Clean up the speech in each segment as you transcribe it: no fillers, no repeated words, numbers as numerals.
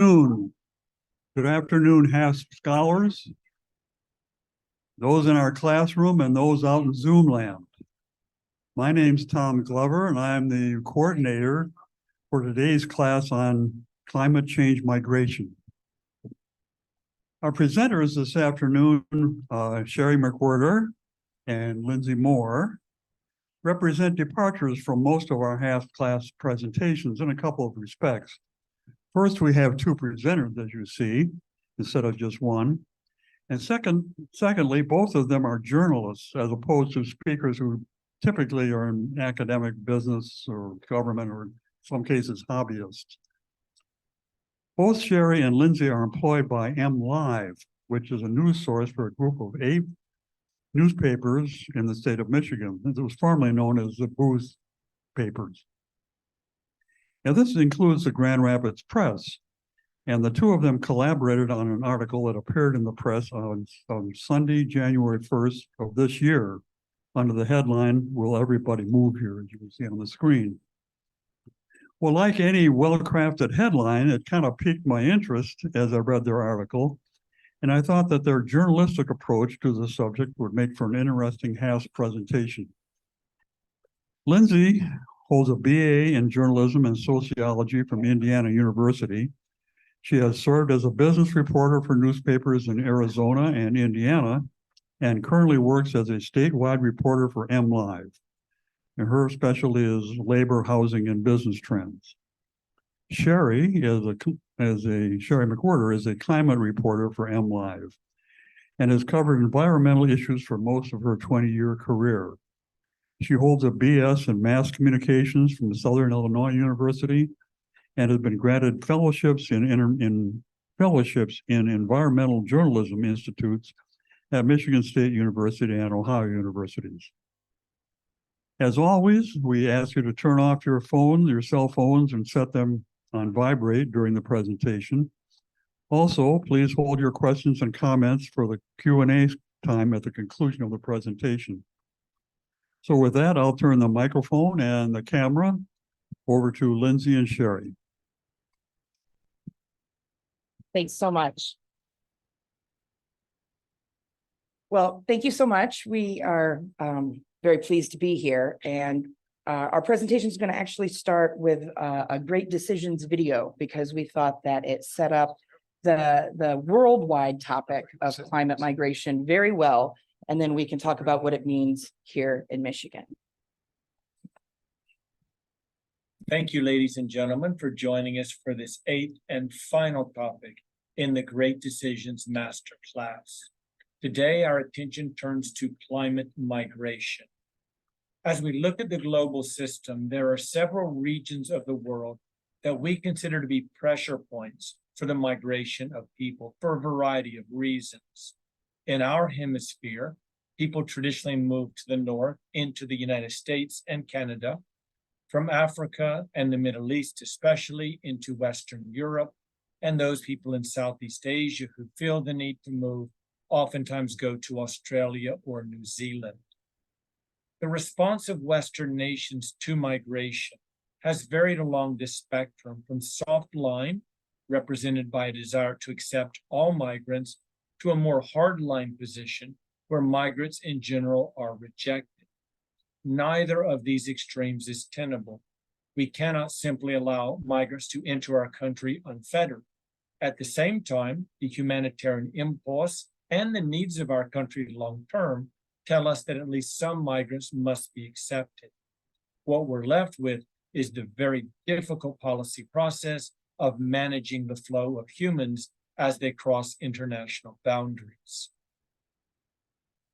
Good afternoon, HASP scholars, those in our classroom and those out in Zoom land. My name's Tom Glover, and I'm the coordinator for today's class on climate change migration. Our presenters this afternoon, Sheri McWhirter and Lindsay Moore, represent departures from most of our HASP class presentations in a couple of respects. First, we have two presenters, as you see, instead of just one. And secondly, both of them are journalists, as opposed to speakers who typically are in academic business or government, or in some cases, hobbyists. Both Sheri and Lindsay are employed by MLive, which is a news source for a group of 8 newspapers in the state of Michigan. It was formerly known as the Booth Papers. Now, this includes the Grand Rapids Press, and the two of them collaborated on an article that appeared in the press on Sunday, January 1st of this year, under the headline, "Will Everybody Move Here?" as you can see on the screen. Well, like any well-crafted headline, it kind of piqued my interest as I read their article, and I thought that their journalistic approach to the subject would make for an interesting HASP presentation. Lindsay holds a BA in journalism and sociology from Indiana University. She has served as a business reporter for newspapers in Arizona and Indiana, and currently works as a statewide reporter for MLive. And her specialty is labor, housing, and business trends. Sheri McWhirter is a climate reporter for MLive and has covered environmental issues for most of her 20-year career. She holds a BS in mass communications from Southern Illinois University and has been granted fellowships in environmental journalism institutes at Michigan State University and Ohio universities. As always, we ask you to turn off your cell phones, and set them on vibrate during the presentation. Also, please hold your questions and comments for the Q&A time at the conclusion of the presentation. So with that, I'll turn the microphone and the camera over to Lindsay and Sheri. Thanks so much. Well, thank you so much. We are very pleased to be here, and our presentation is going to actually start with a Great Decisions video, because we thought that it set up the worldwide topic of climate migration very well, and then we can talk about what it means here in Michigan. Thank you, ladies and gentlemen, for joining us for this 8th and final topic in the Great Decisions Masterclass. Today, our attention turns to climate migration. As we look at the global system, there are several regions of the world that we consider to be pressure points for the migration of people for a variety of reasons. In our hemisphere, people traditionally move to the north into the United States and Canada, from Africa and the Middle East, especially into Western Europe, and those people in Southeast Asia who feel the need to move oftentimes go to Australia or New Zealand. The response of Western nations to migration has varied along this spectrum, from soft line, represented by a desire to accept all migrants, to a more hardline position where migrants in general are rejected. Neither of these extremes is tenable. We cannot simply allow migrants to enter our country unfettered. At the same time, the humanitarian impulse and the needs of our country long term tell us that at least some migrants must be accepted. What we're left with is the very difficult policy process of managing the flow of humans as they cross international boundaries.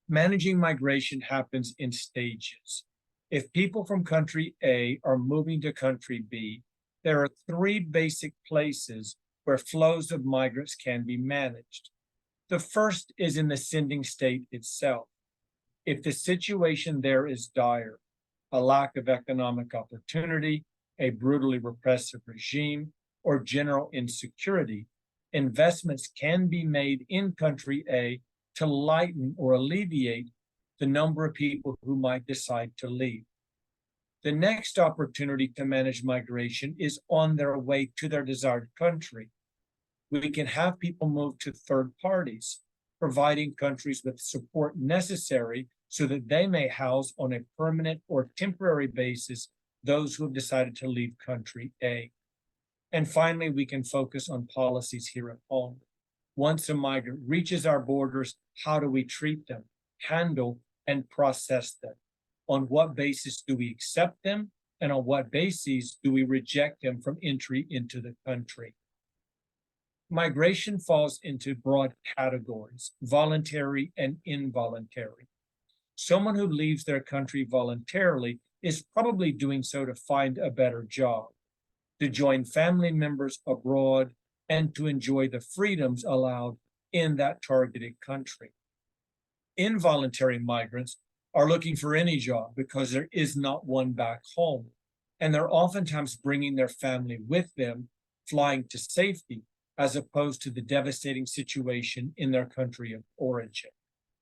Managing migration happens in stages. If people from country A are moving to country B, there are 3 basic places where flows of migrants can be managed. The first is in the sending state itself. If the situation there is dire, a lack of economic opportunity, a brutally repressive regime, or general insecurity, investments can be made in country A to lighten or alleviate the number of people who might decide to leave. The next opportunity to manage migration is on their way to their desired country. We can have people move to third parties, providing countries with support necessary so that they may house on a permanent or temporary basis those who have decided to leave country A. And finally, we can focus on policies here at home. Once a migrant reaches our borders, how do we treat them, handle, and process them? On what basis do we accept them? And on what basis do we reject them from entry into the country? Migration falls into broad categories, voluntary and involuntary. Someone who leaves their country voluntarily is probably doing so to find a better job, to join family members abroad, and to enjoy the freedoms allowed in that targeted country. Involuntary migrants are looking for any job because there is not one back home, and they're oftentimes bringing their family with them, flying to safety, as opposed to the devastating situation in their country of origin.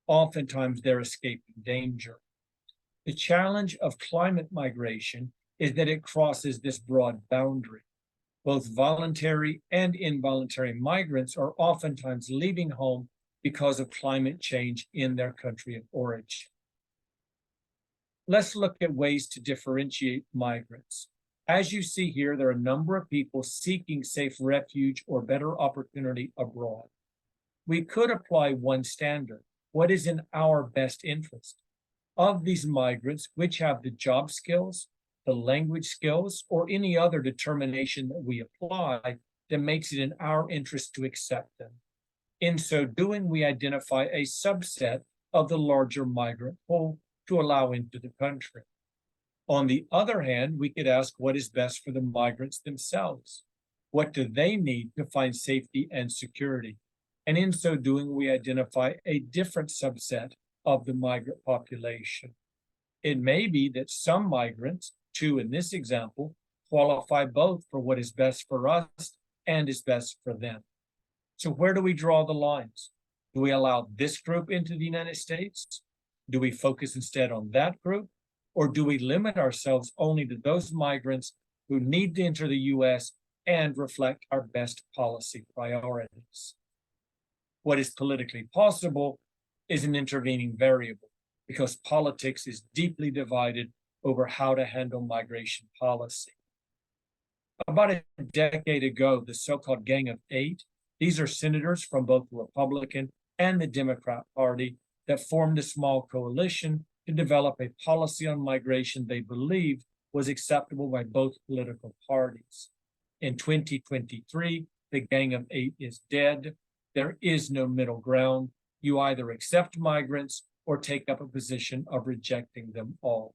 Oftentimes they're escaping danger. The challenge of climate migration is that it crosses this broad boundary. Both voluntary and involuntary migrants are oftentimes leaving home because of climate change in their country of origin. Let's look at ways to differentiate migrants. As you see here, there are a number of people seeking safe refuge or better opportunity abroad. We could apply one standard. What is in our best interest? Of these migrants, which have the job skills, the language skills, or any other determination that we apply that makes it in our interest to accept them. In so doing, we identify a subset of the larger migrant pool to allow into the country. On the other hand, we could ask what is best for the migrants themselves. What do they need to find safety and security? And in so doing, we identify a different subset of the migrant population. It may be that some migrants, two in this example, qualify both for what is best for us and is best for them. So where do we draw the lines? Do we allow this group into the United States? Do we focus instead on that group? Or do we limit ourselves only to those migrants who need to enter the US and reflect our best policy priorities? What is politically possible is an intervening variable because politics is deeply divided over how to handle migration policy. About a decade ago, the so-called Gang of Eight, these are senators from both the Republican and the Democrat Party that formed a small coalition to develop a policy on migration they believed was acceptable by both political parties. In 2023, the Gang of Eight is dead. There is no middle ground. You either accept migrants or take up a position of rejecting them all.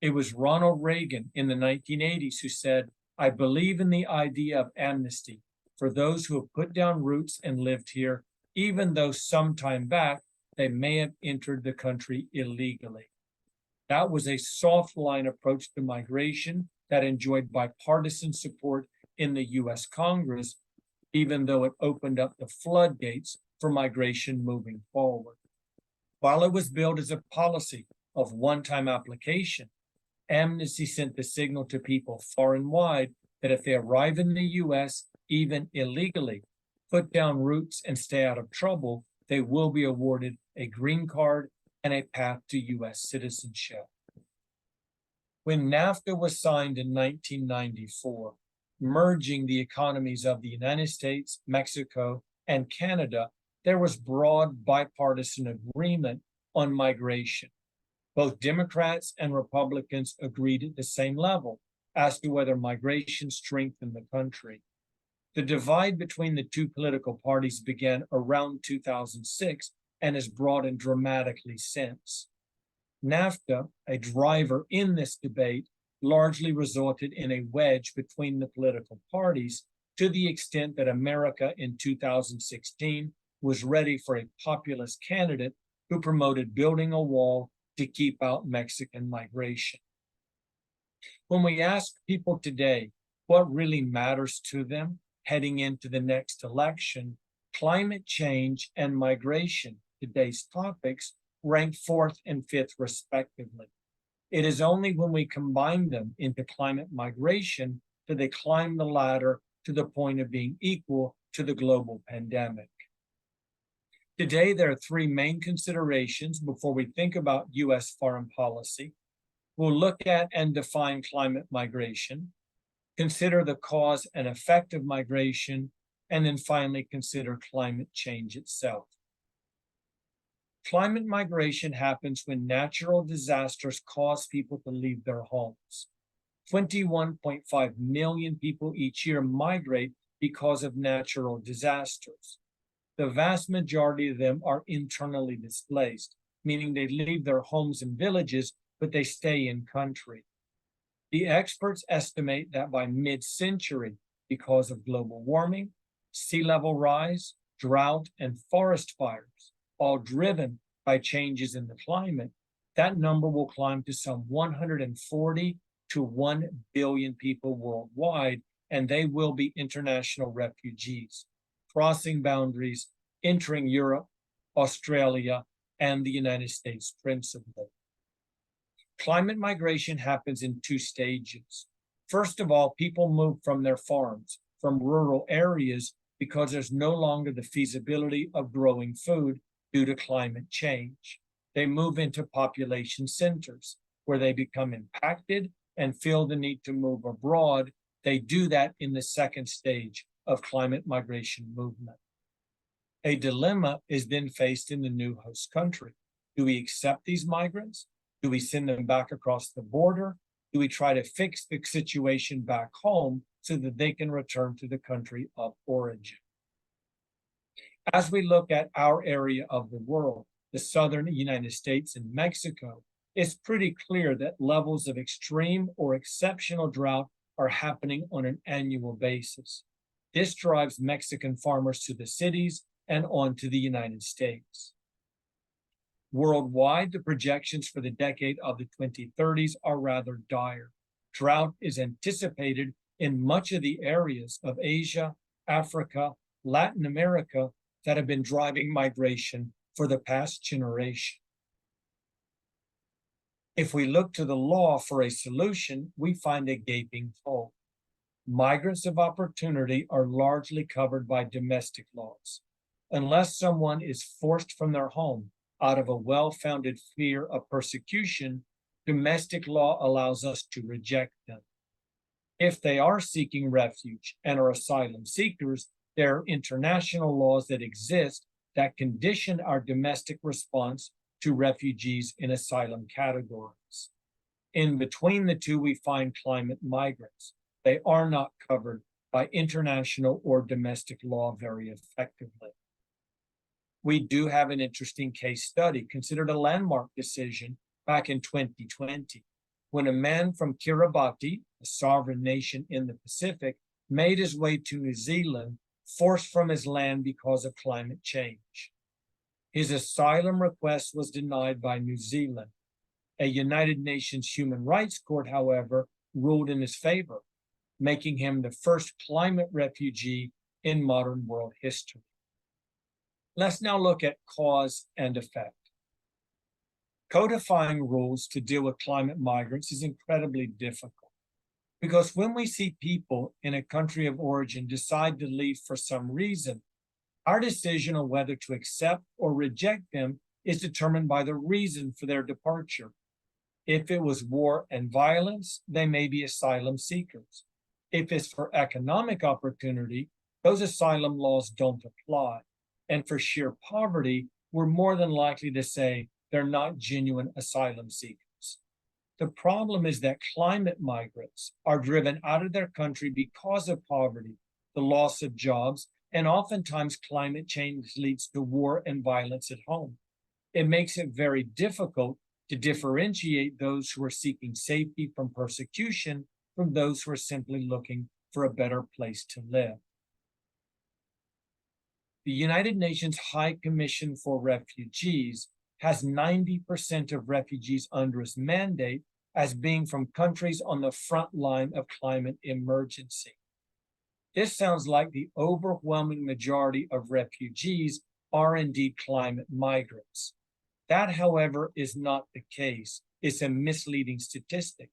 It was Ronald Reagan in the 1980s who said, "I believe in the idea of amnesty for those who have put down roots and lived here, even though some time back they may have entered the country illegally." That was a soft line approach to migration that enjoyed bipartisan support in the US Congress, even though it opened up the floodgates for migration moving forward. While it was billed as a policy of one-time application, amnesty sent the signal to people far and wide that if they arrive in the US, even illegally, put down roots and stay out of trouble, they will be awarded a green card and a path to US citizenship. When NAFTA was signed in 1994, merging the economies of the United States, Mexico, and Canada, there was broad bipartisan agreement on migration. Both Democrats and Republicans agreed at the same level as to whether migration strengthened the country. The divide between the two political parties began around 2006 and has broadened dramatically since. NAFTA, a driver in this debate, largely resulted in a wedge between the political parties to the extent that America in 2016 was ready for a populist candidate who promoted building a wall to keep out Mexican migration. When we ask people today what really matters to them heading into the next election, climate change and migration, today's topics, rank fourth and fifth respectively. It is only when we combine them into climate migration that they climb the ladder to the point of being equal to the global pandemic. Today, there are three main considerations before we think about U.S. foreign policy. We'll look at and define climate migration, consider the cause and effect of migration, and then finally consider climate change itself. Climate migration happens when natural disasters cause people to leave their homes. 21.5 million people each year migrate because of natural disasters. The vast majority of them are internally displaced, meaning they leave their homes and villages, but they stay in country. The experts estimate that by mid-century, because of global warming, sea level rise, drought, and forest fires, all driven by changes in the climate, that number will climb to some 140 to 1 billion people worldwide, and they will be international refugees, crossing boundaries, entering Europe, Australia, and the United States principally. Climate migration happens in two stages. First of all, people move from their farms, from rural areas, because there's no longer the feasibility of growing food due to climate change. They move into population centers where they become impacted and feel the need to move abroad. They do that in the second stage of climate migration movement. A dilemma is then faced in the new host country. Do we accept these migrants? Do we send them back across the border? Do we try to fix the situation back home so that they can return to the country of origin? As we look at our area of the world, the southern United States and Mexico, it's pretty clear that levels of extreme or exceptional drought are happening on an annual basis. This drives Mexican farmers to the cities and on to the United States. Worldwide, the projections for the decade of the 2030s are rather dire. Drought is anticipated in much of the areas of Asia, Africa, Latin America that have been driving migration for the past generation. If we look to the law for a solution, we find a gaping hole. Migrants of opportunity are largely covered by domestic laws. Unless someone is forced from their home out of a well-founded fear of persecution, domestic law allows us to reject them. If they are seeking refuge and are asylum seekers, there are international laws that exist that condition our domestic response to refugees in asylum categories. In between the two, we find climate migrants. They are not covered by international or domestic law very effectively. We do have an interesting case study, considered a landmark decision back in 2020, when a man from Kiribati, a sovereign nation in the Pacific, made his way to New Zealand, forced from his land because of climate change. His asylum request was denied by New Zealand. A United Nations Human Rights Court, however, ruled in his favor, making him the first climate refugee in modern world history. Let's now look at cause and effect. Codifying rules to deal with climate migrants is incredibly difficult, because when we see people in a country of origin decide to leave for some reason, our decision on whether to accept or reject them is determined by the reason for their departure. If it was war and violence, they may be asylum seekers. If it's for economic opportunity, those asylum laws don't apply. And for sheer poverty, we're more than likely to say they're not genuine asylum seekers. The problem is that climate migrants are driven out of their country because of poverty, the loss of jobs, and oftentimes climate change leads to war and violence at home. It makes it very difficult to differentiate those who are seeking safety from persecution from those who are simply looking for a better place to live. The United Nations High Commission for Refugees has 90% of refugees under its mandate as being from countries on the front line of climate emergency. This sounds like the overwhelming majority of refugees are indeed climate migrants. That, however, is not the case. It's a misleading statistic,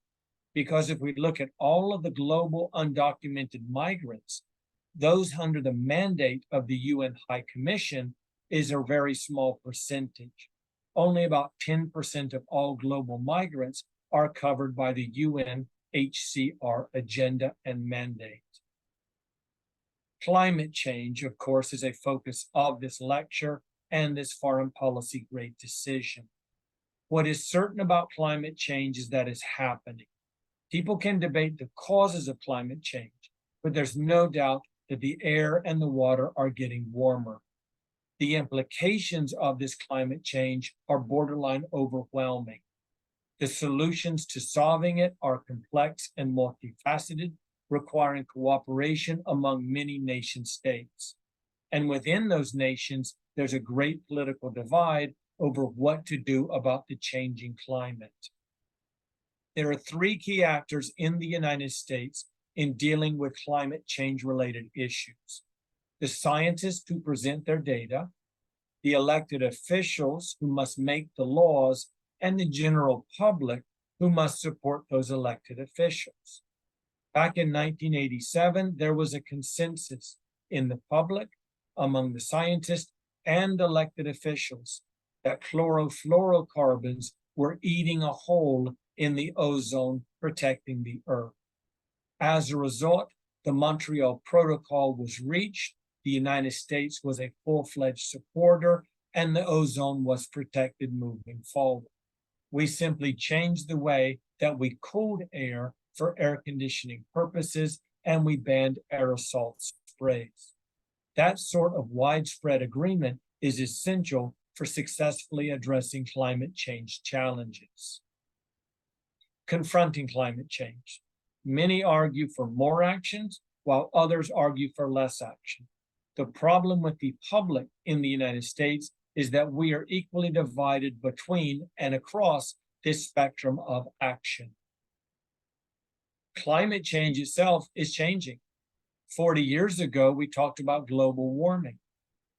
because if we look at all of the global undocumented migrants, those under the mandate of the UN High Commission is a very small percentage. Only about 10% of all global migrants are covered by the UNHCR agenda and mandate. Climate change, of course, is a focus of this lecture and this foreign policy great decision. What is certain about climate change is that it's happening. People can debate the causes of climate change, but there's no doubt that the air and the water are getting warmer. The implications of this climate change are borderline overwhelming. The solutions to solving it are complex and multifaceted, requiring cooperation among many nation states. And within those nations, there's a great political divide over what to do about the changing climate. There are three key actors in the United States in dealing with climate change related issues: the scientists who present their data, the elected officials who must make the laws, and the general public who must support those elected officials. Back in 1987, there was a consensus in the public, among the scientists and elected officials, that chlorofluorocarbons were eating a hole in the ozone, protecting the Earth. As a result, the Montreal Protocol was reached, the United States was a full-fledged supporter, and the ozone was protected moving forward. We simply changed the way that we cooled air for air conditioning purposes, and we banned aerosol sprays. That sort of widespread agreement is essential for successfully addressing climate change challenges. Confronting climate change. Many argue for more actions, while others argue for less action. The problem with the public in the United States is that we are equally divided between and across this spectrum of action. Climate change itself is changing. 40 years ago, we talked about global warming.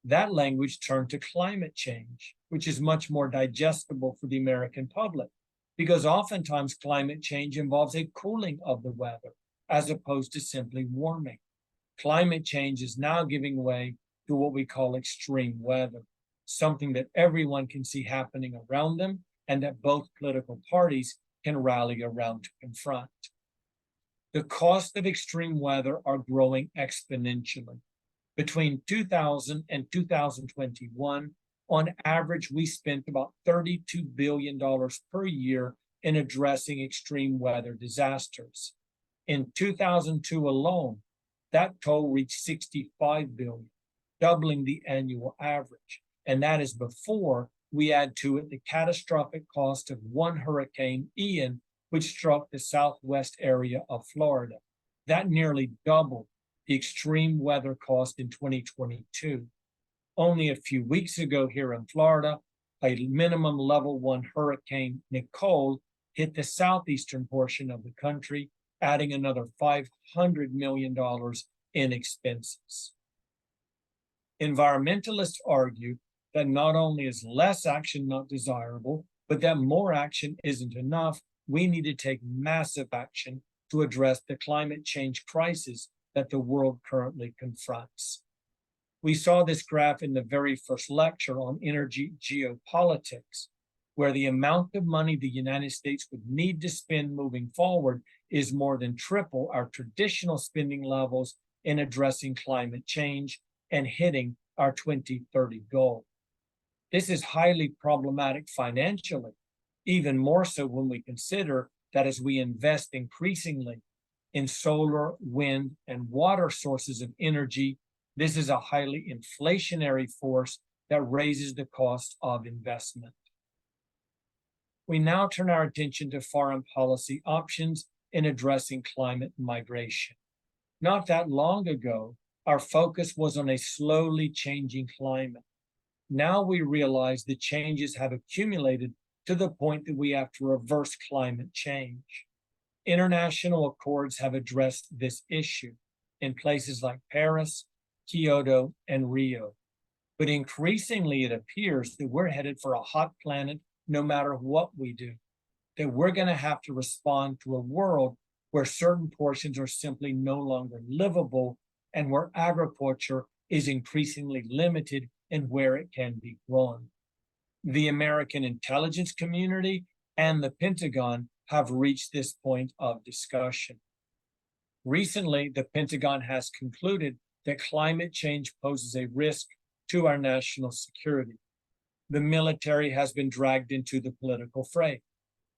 That language turned to climate change, which is much more digestible for the American public, because oftentimes climate change involves a cooling of the weather as opposed to simply warming. Climate change is now giving way to what we call extreme weather, something that everyone can see happening around them and that both political parties can rally around to confront. The costs of extreme weather are growing exponentially. Between 2000 and 2021, on average, we spent about $32 billion per year in addressing extreme weather disasters. In 2002 alone, that total reached $65 billion, doubling the annual average. And that is before we add to it the catastrophic cost of one Hurricane Ian, which struck the southwest area of Florida. That nearly doubled the extreme weather cost in 2022. Only a few weeks ago here in Florida, a minimum level 1 Hurricane Nicole hit the southeastern portion of the country, adding another $500 million in expenses. Environmentalists argue that not only is less action not desirable, but that more action isn't enough. We need to take massive action to address the climate change crisis that the world currently confronts. We saw this graph in the very first lecture on energy geopolitics, where the amount of money the United States would need to spend moving forward is more than triple our traditional spending levels in addressing climate change and hitting our 2030 goal. This is highly problematic financially, even more so when we consider that as we invest increasingly in solar, wind, and water sources of energy, this is a highly inflationary force that raises the cost of investment. We now turn our attention to foreign policy options in addressing climate migration. Not that long ago, our focus was on a slowly changing climate. Now we realize the changes have accumulated to the point that we have to reverse climate change. International accords have addressed this issue in places like Paris, Kyoto, and Rio. But increasingly, it appears that we're headed for a hot planet no matter what we do, that we're going to have to respond to a world where certain portions are simply no longer livable and where agriculture is increasingly limited in where it can be grown. The American intelligence community and the Pentagon have reached this point of discussion. Recently, the Pentagon has concluded that climate change poses a risk to our national security. The military has been dragged into the political fray,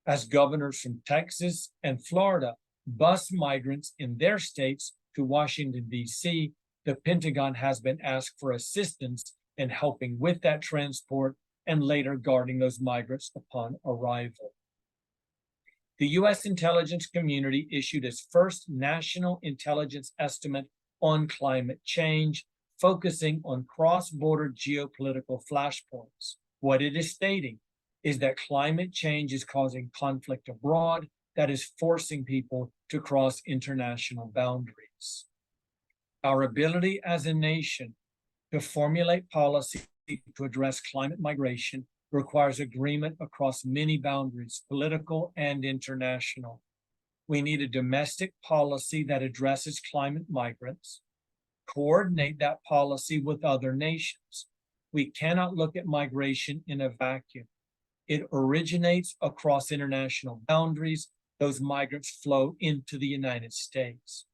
as governors from Texas and Florida bus migrants in their states to Washington, D.C., the Pentagon has been asked for assistance in helping with that transport and later guarding those migrants upon arrival. The U.S. intelligence community issued its first national intelligence estimate on climate change, focusing on cross-border geopolitical flashpoints. What it is stating is that climate change is causing conflict abroad that is forcing people to cross international boundaries. Our ability as a nation to formulate policy to address climate migration requires agreement across many boundaries, political and international. We need a domestic policy that addresses climate migrants, coordinate that policy with other nations. We cannot look at migration in a vacuum. It originates across international boundaries. Those migrants flow into the United States.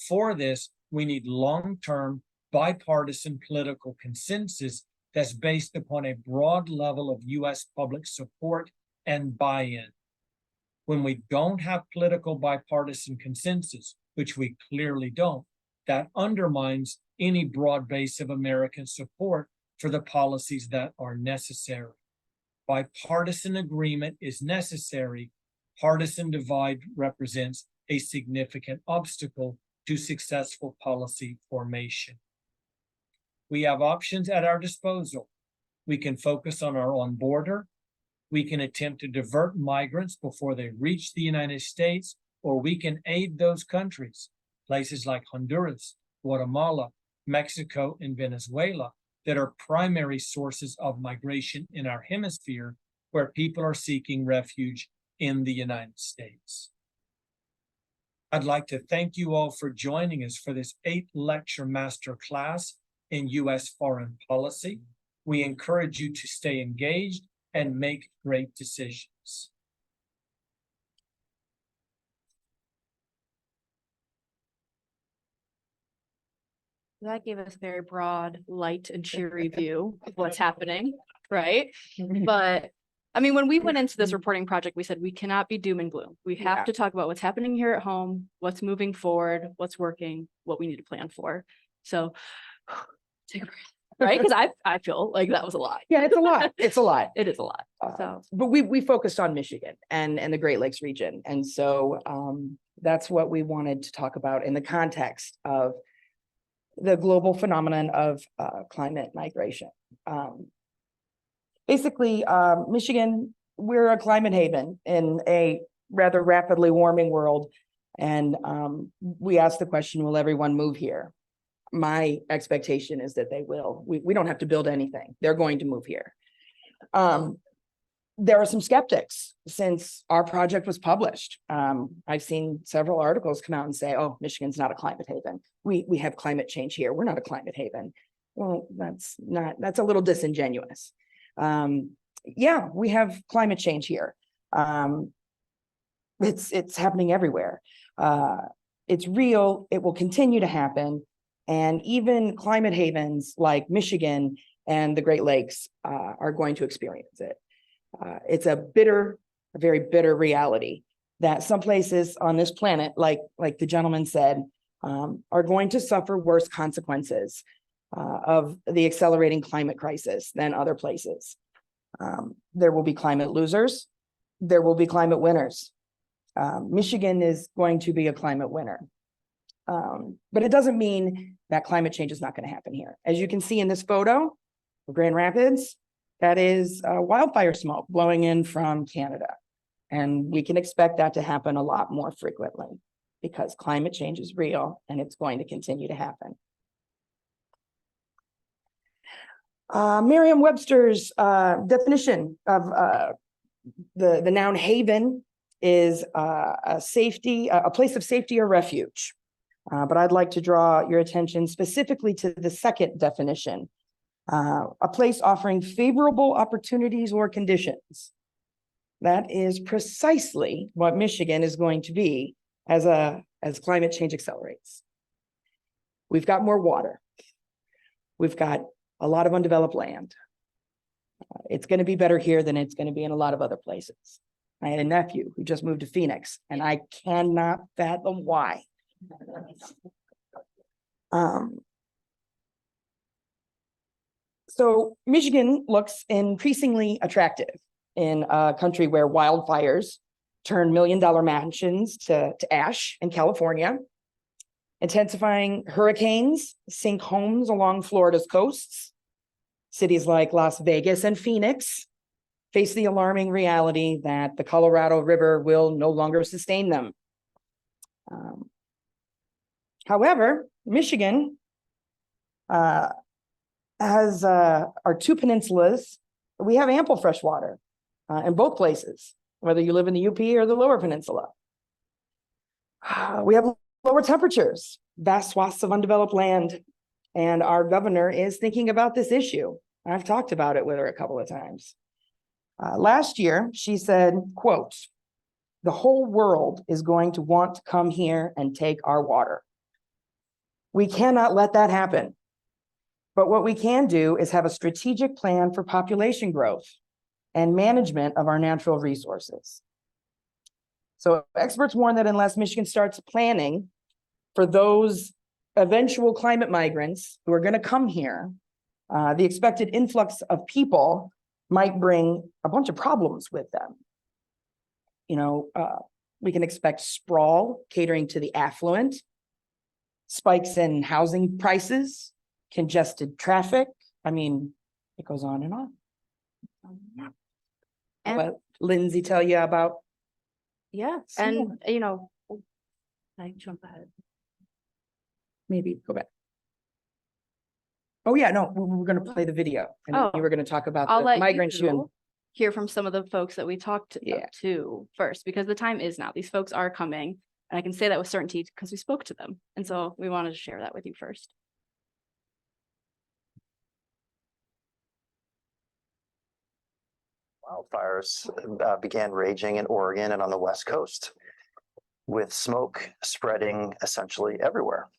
For this, we need long-term bipartisan political consensus that's based upon a broad level of U.S. public support and buy-in. When we don't have political bipartisan consensus, which we clearly don't, that undermines any broad base of American support for the policies that are necessary. Bipartisan agreement is necessary. Partisan divide represents a significant obstacle to successful policy formation. We have options at our disposal. We can focus on our own border. We can attempt to divert migrants before they reach the United States, or we can aid those countries, places like Honduras, Guatemala, Mexico, and Venezuela, that are primary sources of migration in our hemisphere, where people are seeking refuge in the United States. I'd like to thank you all for joining us for this 8-lecture master class in U.S. foreign policy. We encourage you to stay engaged and make great decisions. That gave us a very broad, light and cheery view of what's happening, right? But I mean, when we went into this reporting project, we said we cannot be doom and gloom. We have to talk about what's happening here at home, what's moving forward, what's working, what we need to plan for. So take a breath, right? Because I feel like that was a lot. Yeah, it's a lot. It's a lot. It is a lot. So But we focused on Michigan and the Great Lakes region. And so that's what we wanted to talk about in the context of the global phenomenon of climate migration. Basically, Michigan, we're a climate haven in a rather rapidly warming world. And we asked the question, will everyone move here? My expectation is that they will. We don't have to build anything. They're going to move here. There are some skeptics since our project was published. I've seen several articles come out and say, oh, Michigan's not a climate haven. We have climate change here. We're not a climate haven. Well, that's a little disingenuous. Yeah, we have climate change here. It's happening everywhere. It's real. It will continue to happen. And even climate havens like Michigan and the Great Lakes are going to experience it. It's a very bitter reality that some places on this planet, like the gentleman said, are going to suffer worse consequences of the accelerating climate crisis than other places. There will be climate losers. There will be climate winners. Michigan is going to be a climate winner. But it doesn't mean that climate change is not going to happen here. As you can see in this photo of Grand Rapids, that is wildfire smoke blowing in from Canada. And we can expect that to happen a lot more frequently because climate change is real and it's going to continue to happen. Merriam-Webster's definition of the noun haven is a place of safety or refuge. But I'd like to draw your attention specifically to the second definition, a place offering favorable opportunities or conditions. That is precisely what Michigan is going to be as climate change accelerates. We've got more water. We've got a lot of undeveloped land. It's going to be better here than it's going to be in a lot of other places. I had a nephew who just moved to Phoenix, and I cannot fathom why. So Michigan looks increasingly attractive in a country where wildfires turn million-dollar mansions to ash in California. Intensifying hurricanes sink homes along Florida's coasts. Cities like Las Vegas and Phoenix face the alarming reality that the Colorado River will no longer sustain them. However, Michigan has our two peninsulas. We have ample fresh water in both places, whether you live in the UP or the Lower Peninsula. We have lower temperatures, vast swaths of undeveloped land, and our governor is thinking about this issue. I've talked about it with her a couple of times. Last year, she said, quote, "The whole world is going to want to come here and take our water. We cannot let that happen. But what we can do is have a strategic plan for population growth and management of our natural resources." So experts warn that unless Michigan starts planning for those eventual climate migrants who are going to come here, the expected influx of people might bring a bunch of problems with them. We can expect sprawl catering to the affluent, spikes in housing prices, congested traffic. I mean, it goes on and on. And- Let Lindsay tell you about. Yeah, Similar. and I jump ahead. Maybe go back. Oh, yeah, no, we were going to play the video and then Oh, you were going to talk about I'll the let migrants you and you hear from some of the folks that we talked Yeah. to first, because the time is now. These folks are coming, and I can say that with certainty because we spoke to them. And so we wanted to share that with you first. Wildfires began raging in Oregon and on the West Coast, with smoke spreading essentially everywhere.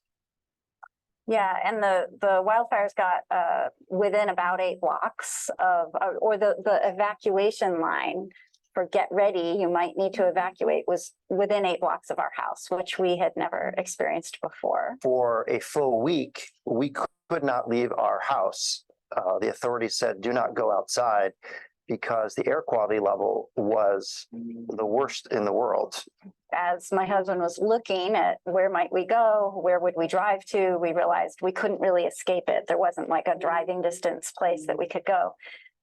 Yeah, and the wildfires got within about 8 blocks of, or the evacuation line for get ready, you might need to evacuate, was within 8 blocks of our house, which we had never experienced before. For a full week, we could not leave our house. The authorities said, do not go outside, because the air quality level was the worst in the world. As my husband was looking at where might we go, where would we drive to, we realized we couldn't really escape it. There wasn't like a driving distance place that we could go.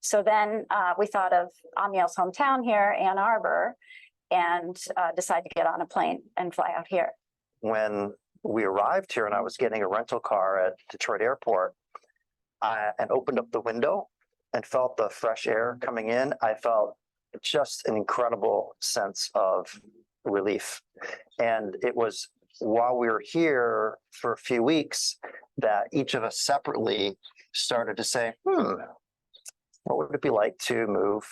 So then we thought of Amiel's hometown here, Ann Arbor, and decided to get on a plane and fly out here. When we arrived here and I was getting a rental car at Detroit Airport, and opened up the window and felt the fresh air coming in, I felt just an incredible sense of relief. And it was while we were here for a few weeks that each of us separately started to say, what would it be like to move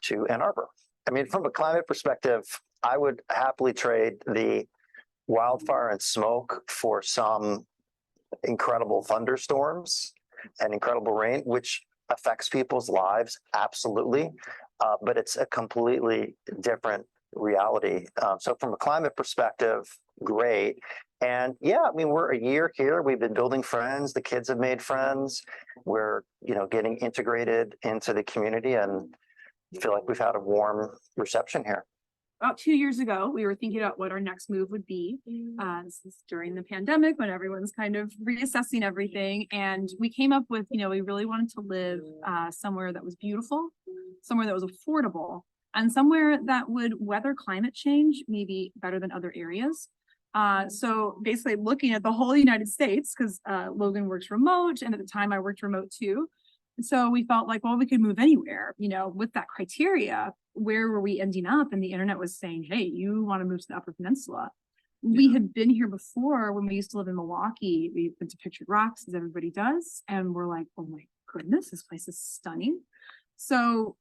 to Ann Arbor? I mean, from a climate perspective, I would happily trade the wildfire and smoke for some incredible thunderstorms and incredible rain, which affects people's lives, absolutely. But it's a completely different reality. So from a climate perspective, great. And yeah, I mean, we're a year here. We've been building friends. The kids have made friends. We're, getting integrated into the community and feel like we've had a warm reception here. About 2 years ago, we were thinking about what our next move would be. This is during the pandemic when everyone's kind of reassessing everything. And we came up with, we really wanted to live somewhere that was beautiful, somewhere that was affordable, and somewhere that would weather climate change maybe better than other areas. So basically looking at the whole United States, because Logan works remote, and at the time I worked remote too. So we felt like, well, we could move anywhere, with that criteria. Where were we ending up? And the internet was saying, hey, you want to move to the Upper Peninsula. we had been here before when we used to live in Milwaukee. We went to Pictured Rocks, as everybody does, and we're like, oh my goodness, this place is stunning. So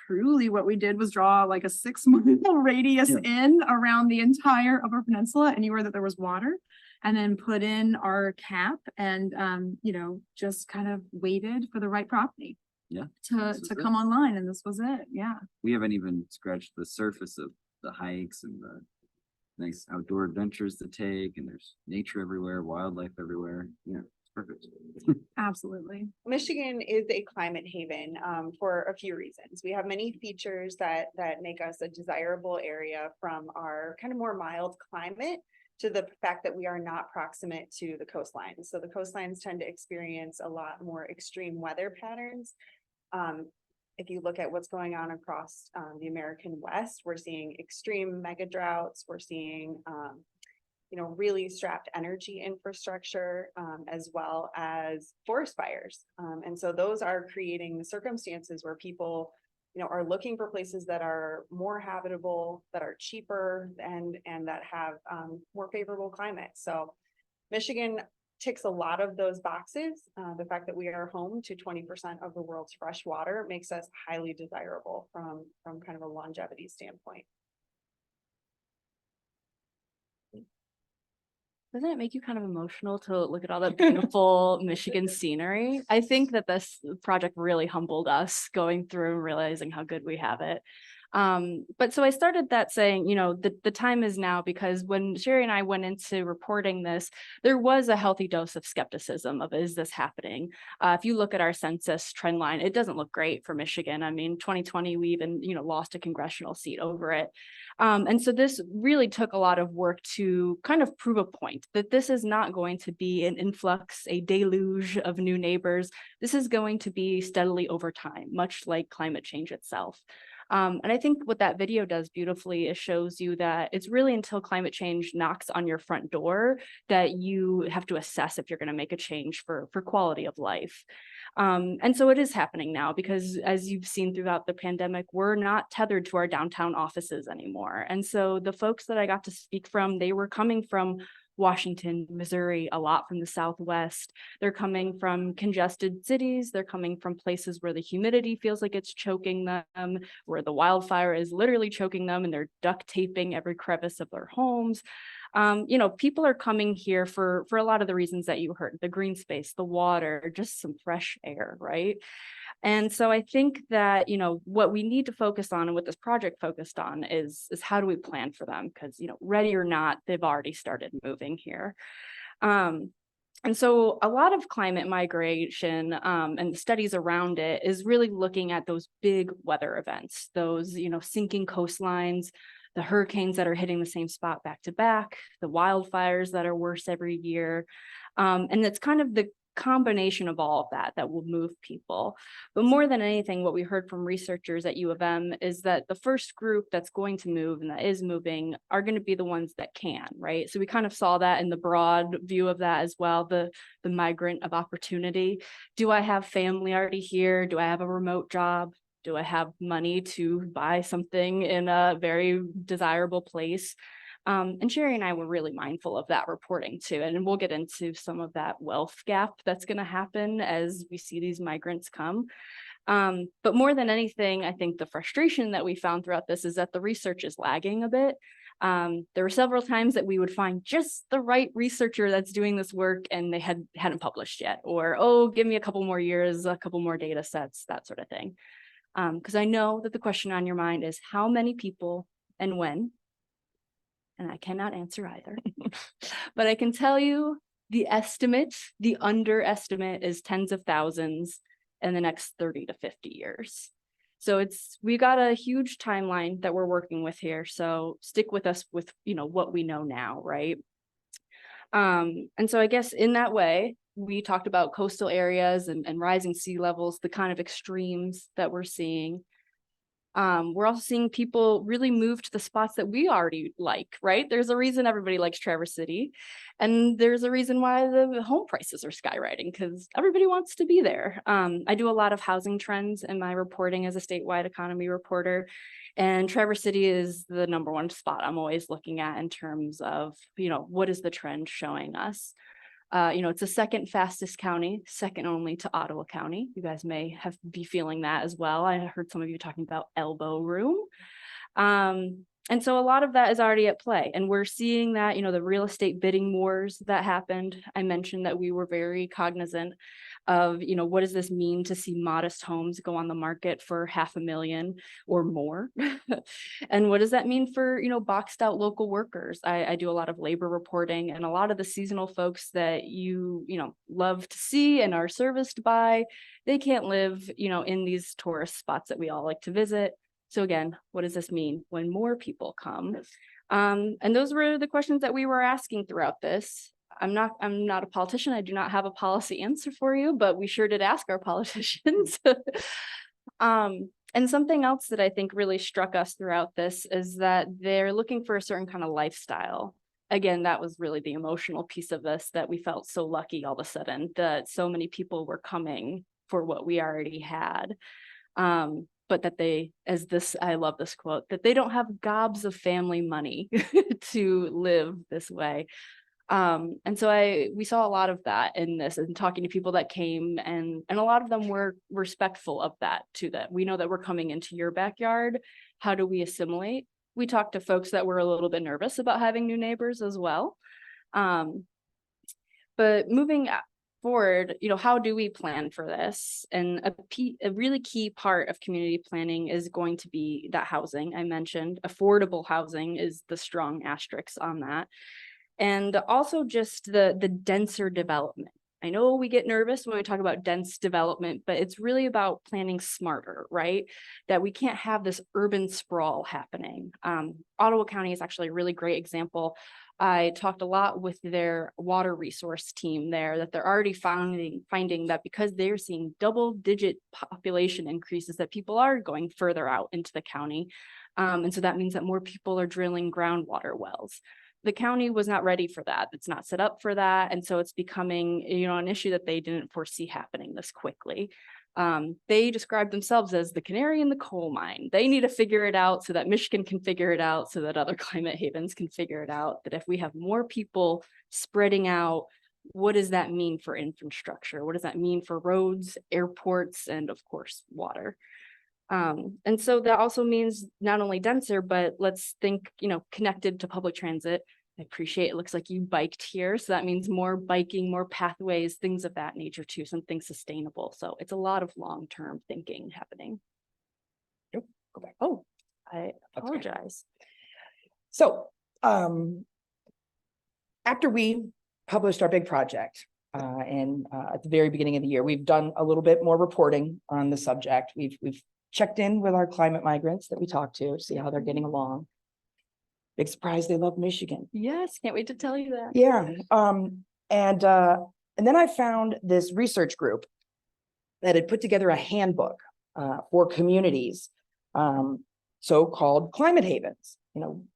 truly what we did was draw like a 6-mile radius in around the entire Upper Peninsula, anywhere that there was water, and then put in our cap and, you know, just kind of waited for the right property Yeah. to come online. And this was it. Yeah. We haven't even scratched the surface of the hikes and the nice outdoor adventures to take, and there's nature everywhere, wildlife everywhere. Yeah, it's perfect. Absolutely. Michigan is a climate haven for a few reasons. We have many features that make us a desirable area, from our kind of more mild climate to the fact that we are not proximate to the coastlines. So the coastlines tend to experience a lot more extreme weather patterns. If you look at what's going on across the American West, we're seeing extreme mega droughts. We're seeing you know, really strapped energy infrastructure, as well as forest fires. And so those are creating the circumstances where people, you know, are looking for places that are more habitable, that are cheaper, and that have more favorable climate. So Michigan ticks a lot of those boxes. The fact that we are home to 20% of the world's fresh water makes us highly desirable from kind of a longevity standpoint. Doesn't it make you kind of emotional to look at all that beautiful Michigan scenery? I think that this project really humbled us going through and realizing how good we have it. But so I started that saying, you know, the time is now, because when Sheri and I went into reporting this, there was a healthy dose of skepticism of, is this happening? If you look at our census trend line, it doesn't look great for Michigan. I mean, 2020, we even, you know, lost a congressional seat over it. And so this really took a lot of work to kind of prove a point that this is not going to be an influx, a deluge of new neighbors. This is going to be steadily over time, much like climate change itself. And I think what that video does beautifully is shows you that it's really until climate change knocks on your front door that you have to assess if you're going to make a change for quality of life. And so it is happening now, because as you've seen throughout the pandemic, we're not tethered to our downtown offices anymore. And so the folks that I got to speak from, they were coming from Washington, Missouri, a lot from the Southwest. They're coming from congested cities. They're coming from places where the humidity feels like it's choking them, where the wildfire is literally choking them, and they're duct taping every crevice of their homes. You know, people are coming here for a lot of the reasons that you heard: the green space, the water, just some fresh air, right? And so I think that, you know, what we need to focus on, and what this project focused on, is how do we plan for them? Because, you know, ready or not, they've already started moving here. And so a lot of climate migration and the studies around it is really looking at those big weather events, those, you know, sinking coastlines, the hurricanes that are hitting the same spot back to back, the wildfires that are worse every year. And it's kind of the combination of all of that will move people. But more than anything, what we heard from researchers at U of M is that the first group that's going to move and that is moving are going to be the ones that can, right? So we kind of saw that in the broad view of that as well, the migrant of opportunity. Do I have family already here? Do I have a remote job? Do I have money to buy something in a very desirable place? And Sheri and I were really mindful of that reporting too. And we'll get into some of that wealth gap that's going to happen as we see these migrants come. But more than anything, I think the frustration that we found throughout this is that the research is lagging a bit. There were several times that we would find just the right researcher that's doing this work and they hadn't published yet, or, oh, give me a couple more years, a couple more data sets, that sort of thing. Because I know that the question on your mind is how many people and when. And I cannot answer either. But I can tell you the underestimate is tens of thousands in the next 30 to 50 years. So we got a huge timeline that we're working with here. So stick with us with, you know, what we know now, right? And so I guess in that way, we talked about coastal areas and rising sea levels, the kind of extremes that we're seeing. We're also seeing people really move to the spots that we already like, right? There's a reason everybody likes Traverse City, and there's a reason why the home prices are skyrocketing, because everybody wants to be there. I do a lot of housing trends in my reporting as a statewide economy reporter, And Traverse City is the number one spot I'm always looking at in terms of, what is the trend showing us? It's the second fastest county, second only to Ottawa County. You guys may be feeling that as well. I heard some of you talking about elbow room. And so a lot of that is already at play, and we're seeing that, the real estate bidding wars that happened. I mentioned that we were very cognizant of, what does this mean to see modest homes go on the market for $500,000 or more? And what does that mean for, boxed out local workers? I do a lot of labor reporting, and a lot of the seasonal folks that you love to see and are serviced by, they can't live, in these tourist spots that we all like to visit. So again, what does this mean when more people come? And those were the questions that we were asking throughout this. I'm not a politician. I do not have a policy answer for you, but we sure did ask our politicians. And something else that I think really struck us throughout this is that they're looking for a certain kind of lifestyle. Again, that was really the emotional piece of this, that we felt so lucky all of a sudden that so many people were coming for what we already had. But that I love this quote, that they don't have gobs of family money to live this way. And so we saw a lot of that in this, and talking to people that came, and a lot of them were respectful of that too, that we know that we're coming into your backyard. How do we assimilate? We talked to folks that were a little bit nervous about having new neighbors as well. But moving forward, how do we plan for this? And a really key part of community planning is going to be that housing. I mentioned affordable housing is the strong asterisk on that. And also just the denser development. I know we get nervous when we talk about dense development, but it's really about planning smarter, right? That we can't have this urban sprawl happening. Ottawa County is actually a really great example. I talked a lot with their water resource team there, that they're already finding that because they're seeing double-digit population increases, that people are going further out into the county. And so that means that more people are drilling groundwater wells. The county was not ready for that. It's not set up for that. And so it's becoming, an issue that they didn't foresee happening this quickly. They described themselves as the canary in the coal mine. They need to figure it out so that Michigan can figure it out, so that other climate havens can figure it out, that if we have more people spreading out, what does that mean for infrastructure? What does that mean for roads, airports, and of course, water? And so that also means not only denser, but let's think, connected to public transit. I appreciate it looks like you biked here. So that means more biking, more pathways, things of that nature too, something sustainable. So it's a lot of long-term thinking happening. Nope, go back. Oh, I apologize. So after we published our big project and at the very beginning of the year, we've done a little bit more reporting on the subject. We've checked in with our climate migrants that we talked to see how they're getting along. Big surprise, they love Michigan. Yes, can't wait to tell you that. Yeah. And then I found this research group that had put together a handbook for communities, so-called climate havens,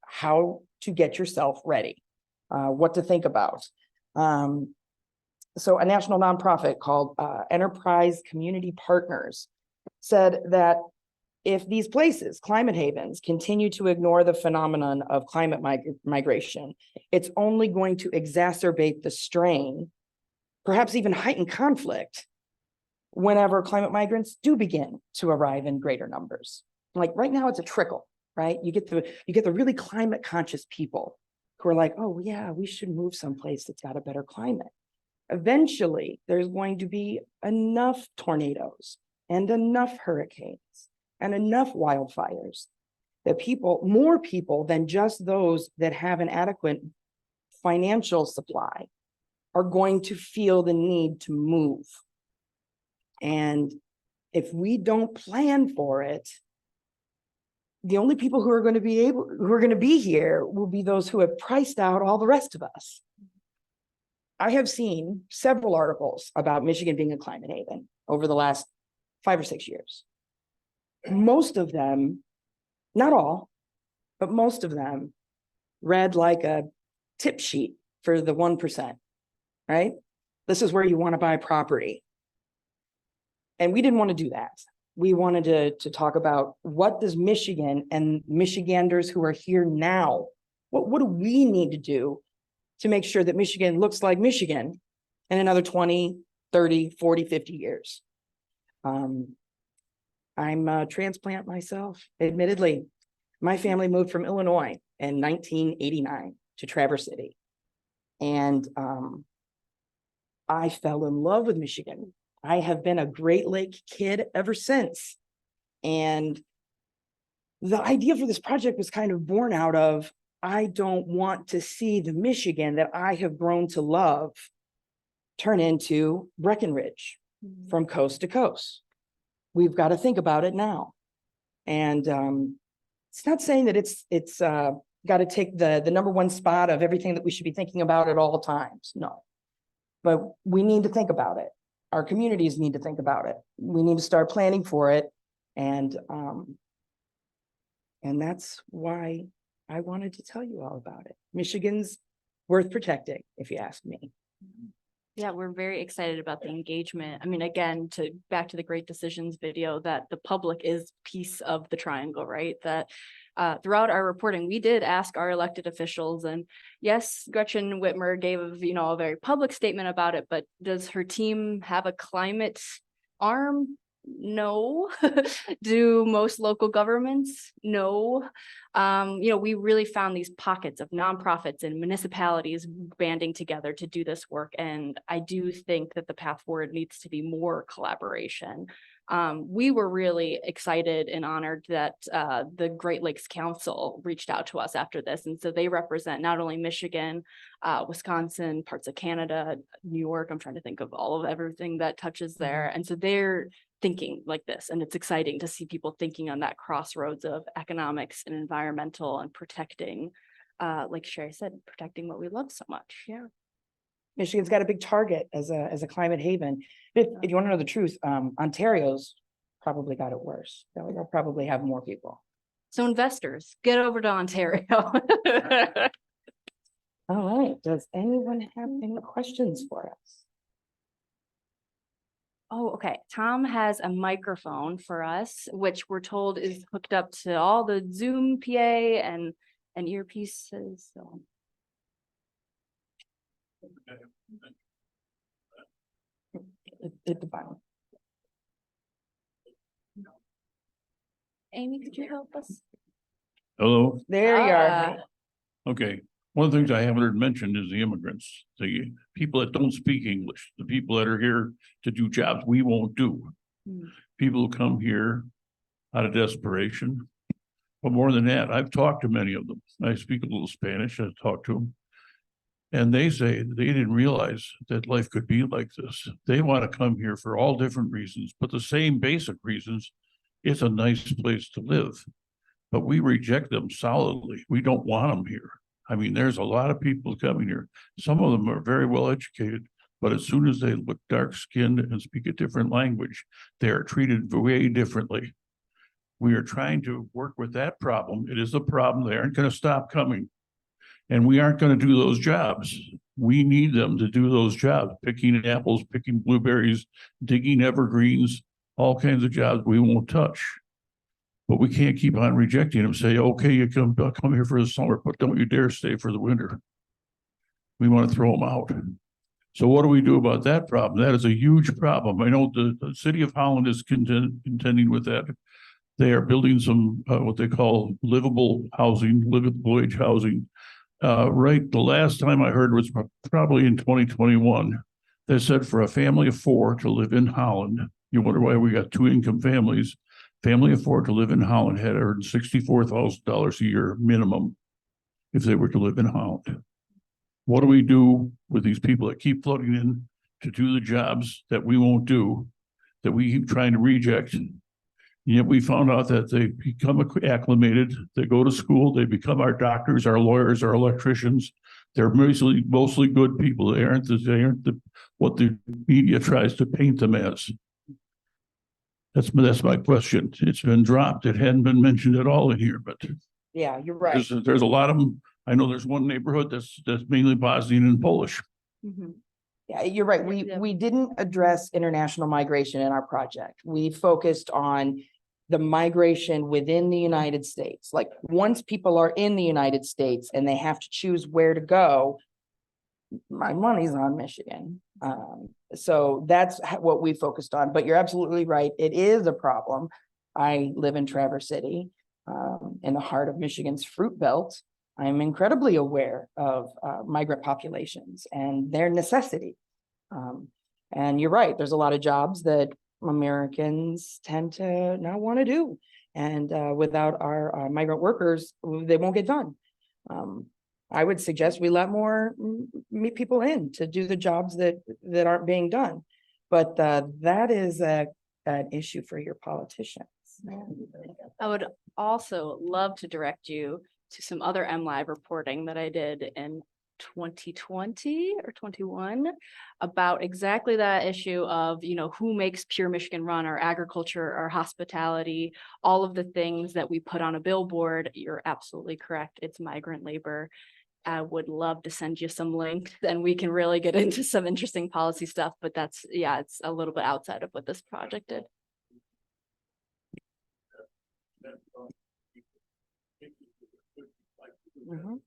how to get yourself ready, what to think about. So a national nonprofit called Enterprise Community Partners said that if these places, climate havens, continue to ignore the phenomenon of climate migration, it's only going to exacerbate the strain, perhaps even heighten conflict, whenever climate migrants do begin to arrive in greater numbers. Like right now, it's a trickle, right? You get the really climate conscious people who are like, oh yeah, we should move someplace that's got a better climate. Eventually, there's going to be enough tornadoes and enough hurricanes and enough wildfires that more people than just those that have an adequate financial supply are going to feel the need to move. And if we don't plan for it, the only people who are going to be here will be those who have priced out all the rest of us. I have seen several articles about Michigan being a climate haven over the last 5 or 6 years. Most of them, not all, but most of them read like a tip sheet for the 1%, right? This is where you want to buy property. And we didn't want to do that. we wanted to talk about what does Michigan and Michiganders who are here now, what do we need to do to make sure that Michigan looks like Michigan in another 20, 30, 40, 50 years? I'm a transplant myself, admittedly. My family moved from Illinois in 1989 to Traverse City. And I fell in love with Michigan. I have been a Great Lake kid ever since. And the idea for this project was kind of born out of, I don't want to see the Michigan that I have grown to love turn into Breckenridge from coast to coast. We've got to think about it now. And it's not saying that it's got to take the number one spot of everything that we should be thinking about at all times. No, but we need to think about it. Our communities need to think about it. We need to start planning for it. And that's why I wanted to tell you all about it. Michigan's worth protecting, if you ask me. Yeah, we're very excited about the engagement. I mean, again, back to the Great Decisions video, that the public is piece of the triangle, right? That throughout our reporting, we did ask our elected officials, and yes, Gretchen Whitmer gave, a very public statement about it, but does her team have a climate arm? No. Do most local governments? No. We really found these pockets of nonprofits and municipalities banding together to do this work. And I do think that the path forward needs to be more collaboration. We were really excited and honored that the Great Lakes Council reached out to us after this. And so they represent not only Michigan, Wisconsin, parts of Canada, New York. I'm trying to think of all of everything that touches there. And so they're thinking like this. And it's exciting to see people thinking on that crossroads of economics and environmental and protecting, like Sheri said, protecting what we love so much. Yeah. Michigan's got a big target as a climate haven. If you want to know the truth, Ontario's probably got it worse. They'll probably have more people. So investors, get over to Ontario. All right. Does anyone have any questions for us? Oh, okay. Tom has a microphone for us, which we're told is hooked up to all the Zoom PA and earpieces. So. At the bottom. Amy, could you help us? Hello, There you are. okay. One of the things I haven't heard mentioned is the immigrants, the people that don't speak English, the people that are here to do jobs we won't do. People who come here out of desperation. But more than that, I've talked to many of them. I speak a little Spanish, I've talked to them. And they say they didn't realize that life could be like this. They want to come here for all different reasons, but the same basic reasons. It's a nice place to live, but we reject them solidly. We don't want them here. I mean, there's a lot of people coming here. Some of them are very well educated, but as soon as they look dark-skinned and speak a different language, they are treated way differently. We are trying to work with that problem. It is a problem. They aren't going to stop coming. And we aren't going to do those jobs. We need them to do those jobs, picking apples, picking blueberries, digging evergreens, all kinds of jobs we won't touch. But we can't keep on rejecting them, say, okay, you come here for the summer, but don't you dare stay for the winter. We want to throw them out. So what do we do about that problem? That is a huge problem. I know the city of Holland is contending with that. They are building some, what they call livable housing, livable wage housing. Right, the last time I heard was probably in 2021. They said for a family of 4 to live in Holland, you wonder why we got 2 income families. Family of 4 to live in Holland had earned $64,000 a year minimum if they were to live in Holland. What do we do with these people that keep floating in to do the jobs that we won't do, that we keep trying to reject? And yet we found out that they become acclimated, they go to school, they become our doctors, our lawyers, our electricians. They're mostly good people. They aren't what the media tries to paint them as. That's my question. It's been dropped. It hadn't been mentioned at all in here, but Yeah, you're right. there's a lot of them. I know there's one neighborhood that's mainly Bosnian and Polish. Yeah, you're right. Yeah. We didn't address international migration in our project. We focused on the migration within the United States. Like, once people are in the United States and they have to choose where to go, my money's on Michigan. So that's what we focused on, but you're absolutely right. It is a problem. I live in Traverse City, in the heart of Michigan's fruit belt. I'm incredibly aware of migrant populations and their necessity. And you're right, there's a lot of jobs that Americans tend to not want to do. And without our migrant workers, they won't get done. I would suggest we let more people in to do the jobs that aren't being done. But that is an issue for your politicians. I would also love to direct you to some other MLive reporting that I did in 2020 or 21 about exactly that issue of, you know, who makes Pure Michigan run, our agriculture, our hospitality, all of the things that we put on a billboard. You're absolutely correct. It's migrant labor. I would love to send you some links and we can really get into some interesting policy stuff, but that's, yeah, it's a little bit outside of what this project did. Mhm.